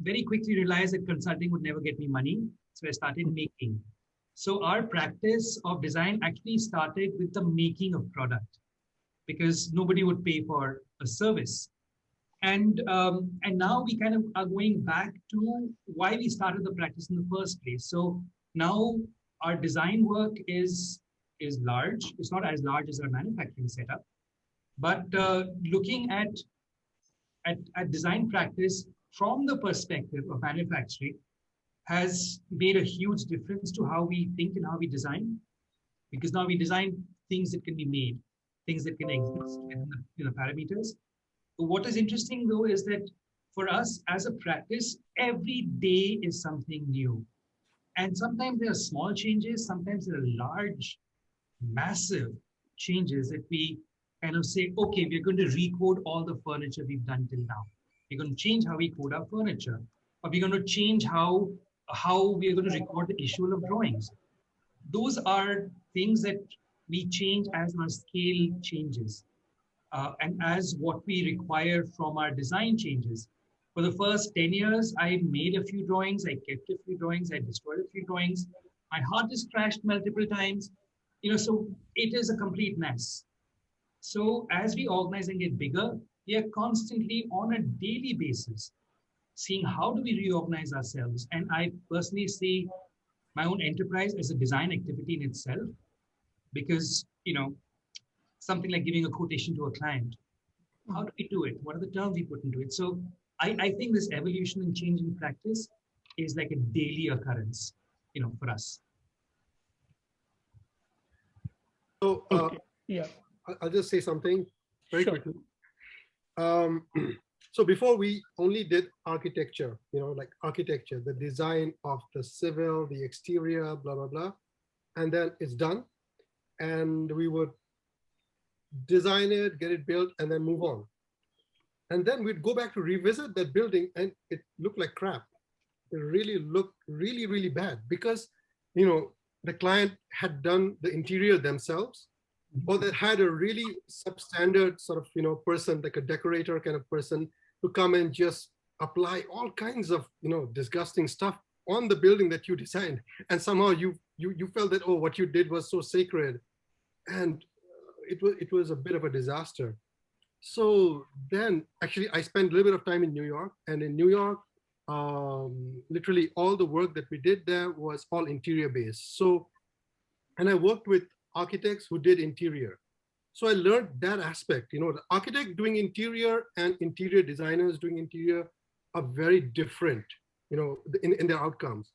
Very quickly realized that consulting would never get me money. So I started making. So our practice of design actually started with the making of product, because nobody would pay for a service. And now we kind of are going back to why we started the practice in the first place. So now our design work is large. It's not as large as our manufacturing setup, but looking at design practice from the perspective of manufacturing has made a huge difference to how we think and how we design, because now we design things that can be made, things that can exist within the parameters. But what is interesting though is that for us as a practice, every day is something new. And sometimes there are small changes, sometimes there are large, massive changes that we kind of say, okay, we're going to recode all the furniture we've done till now. We're going to change how we code our furniture, or we're going to change how we're going to record the issue of drawings. Those are things that we change as our scale changes, and as what we require from our design changes. For the first 10 years, I made a few drawings, I kept a few drawings, I destroyed a few drawings. My hard disk crashed multiple times, so it is a complete mess. So as we organize and get bigger, we are constantly on a daily basis seeing how do we reorganize ourselves. And I personally see my own enterprise as a design activity in itself, because, something like giving a quotation to a client, how do we do it? What are the terms we put into it? So I think this evolution and change in practice is like a daily occurrence, for us.
So
Okay. Yeah.
I'll just say something very
Sure.
quickly. So before we only did architecture, like architecture, the design of the civil, the exterior, blah, blah, blah. And then it's done. And we would design it, get it built, and then move on. And then we'd go back to revisit that building and it looked like crap. It really looked really, really bad because, the client had done the interior themselves, or that had a really substandard sort of, person, like a decorator kind of person, to come and just apply all kinds of, disgusting stuff on the building that you designed. And somehow you felt that, oh, what you did was so sacred. And it was a bit of a disaster. So then actually I spent a little bit of time in New York, and in New York, literally all the work that we did there was all interior based. So, and I worked with architects who did interior. So I learned that aspect, the architect doing interior and interior designers doing interior are very different, in their outcomes.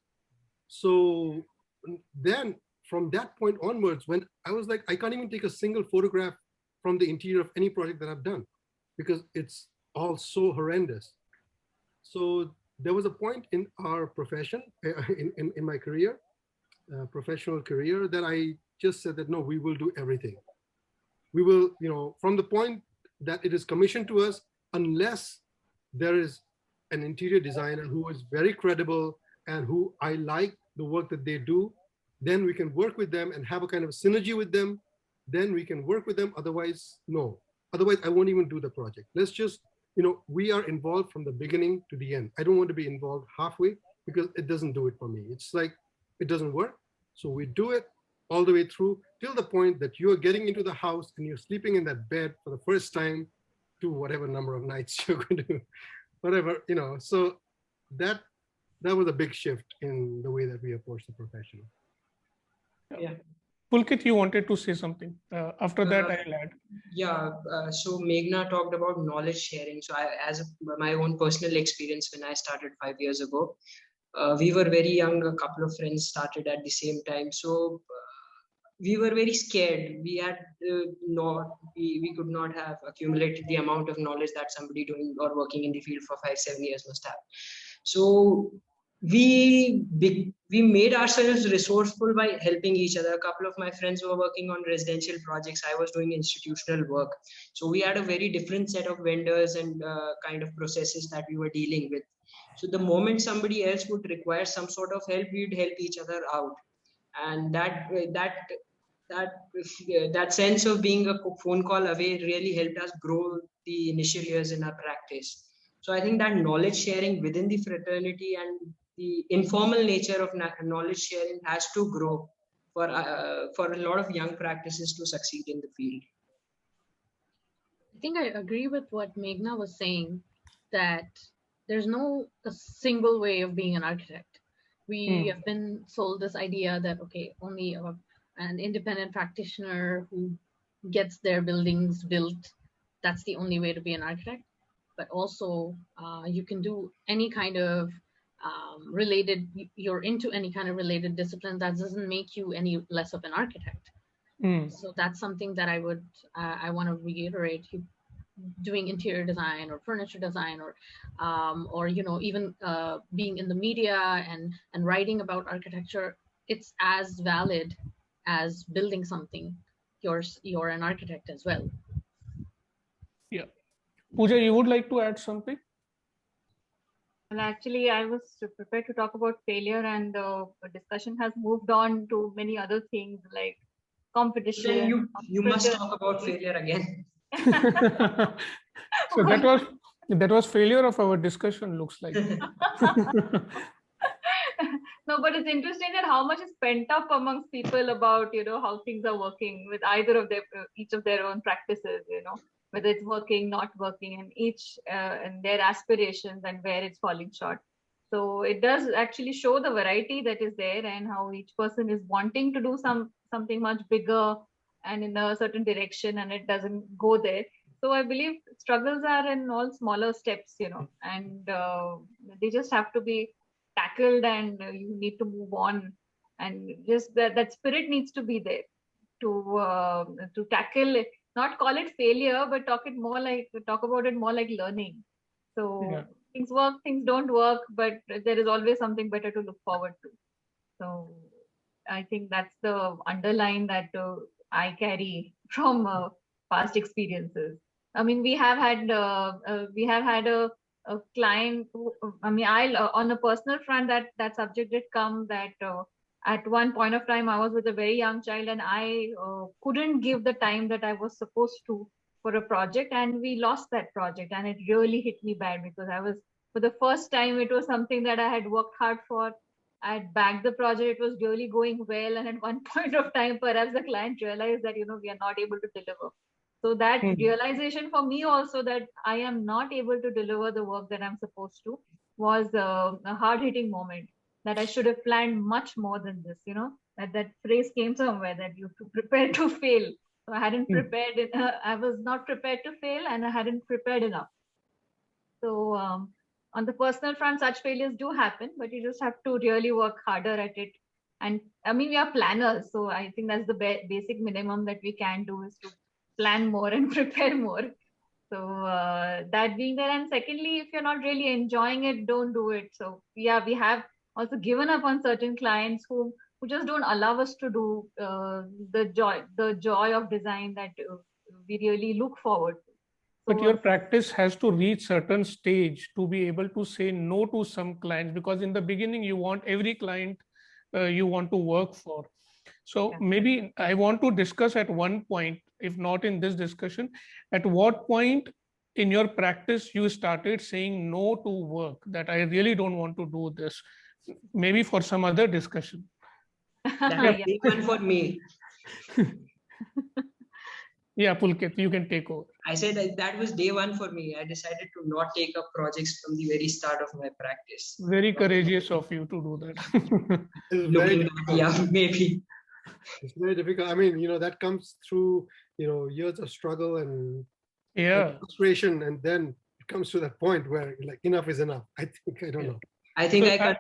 So then from that point onwards, when I was like, I can't even take a single photograph from the interior of any project that I've done because it's all so horrendous. So there was a point in our profession, in my career, professional career, that I just said that, no, we will do everything. We will, from the point that it is commissioned to us, unless there is an interior designer who is very credible and who I like the work that they do, then we can work with them and have a kind of synergy with them. Then we can work with them. Otherwise, no. Otherwise, I won't even do the project. Let's just, we are involved from the beginning to the end. I don't want to be involved halfway because it doesn't do it for me. It's like, it doesn't work. So we do it all the way through till the point that you are getting into the house and you're sleeping in that bed for the first time to whatever number of nights you're going to, whatever, so that was a big shift in the way that we approach the profession.
Yeah.
Pulkit, you wanted to say something. After that, I'll add.
Yeah. So Meghna talked about knowledge sharing. So my own personal experience, when I started 5 years ago, we were very young. A couple of friends started at the same time. So we were very scared. We had we could not have accumulated the amount of knowledge that somebody doing or working in the field for 5-7 years must have. So we made ourselves resourceful by helping each other. A couple of my friends were working on residential projects. I was doing institutional work. So we had a very different set of vendors and kind of processes that we were dealing with. So the moment somebody else would require some sort of help, we'd help each other out. And that sense of being a phone call away really helped us grow the initial years in our practice. So I think that knowledge sharing within the fraternity and the informal nature of knowledge sharing has to grow for a lot of young practices to succeed in the field.
I think I agree with what Meghna was saying, that there's no a single way of being an architect. We have been sold this idea that, okay, only an independent practitioner who gets their buildings built, that's the only way to be an architect. But also you can do any kind of you're into any kind of related discipline. That doesn't make you any less of an architect. So that's something that I want to reiterate. Doing interior design or furniture design or even being in the media and writing about architecture, it's as valid as building something. You're an architect as well.
Yeah. Pooja, you would like to add something?
Well, actually, I was prepared to talk about failure, and the discussion has moved on to many other things like competition.
Then you must talk about failure again.
So that was failure of our discussion, looks like.
No, but it's interesting that how much is pent up amongst people about how things are working with either of each of their own practices. whether it's working, not working, and each and their aspirations and where it's falling short. So it does actually show the variety that is there and how each person is wanting to do something much bigger and in a certain direction, and it doesn't go there. So I believe struggles are in all smaller steps, and they just have to be tackled, and you need to move on, and just that spirit needs to be there to tackle it, not call it failure, but talk about it more like learning. So things work, things don't work, but there is always something better to look forward to. So I think that's the underline that I carry from past experiences. I mean, we have had a client who, on a personal front, that subject did come that at one point of time I was with a very young child, and I couldn't give the time that I was supposed to for a project, and we lost that project, and it really hit me bad because for the first time, it was something that I had worked hard for. I had backed the project, it was really going well, and at one point of time, perhaps the client realized that, we are not able to deliver. So that realization for me also, that I am not able to deliver the work that I'm supposed to, was a hard-hitting moment, that I should have planned much more than this, that phrase came somewhere, that you have to prepare to fail. So I hadn't prepared it. I was not prepared to fail, and I hadn't prepared enough. So on the personal front, such failures do happen, but you just have to really work harder at it. And I mean, we are planners, so I think that's the basic minimum that we can do, is to plan more and prepare more. So that being there, and secondly, if you're not really enjoying it, don't do it. So yeah, we have also given up on certain clients who just don't allow us to do the joy of design that we really look forward to.
But your practice has to reach certain stage to be able to say no to some clients, because in the beginning you want every client you want to work for. So maybe I want to discuss at one point, if not in this discussion, at what point in your practice you started saying no to work, that I really don't want to do this, maybe for some other discussion.
That is one for me.
Yeah, Pulkit, you can take over.
I said that was day one for me. I decided to not take up projects from the very start of my practice.
Very courageous of you to do
that. Yeah, maybe.
It's very difficult. I mean, that comes through, years of struggle and frustration, and then it comes to that point where like enough is enough. I don't know.
I think I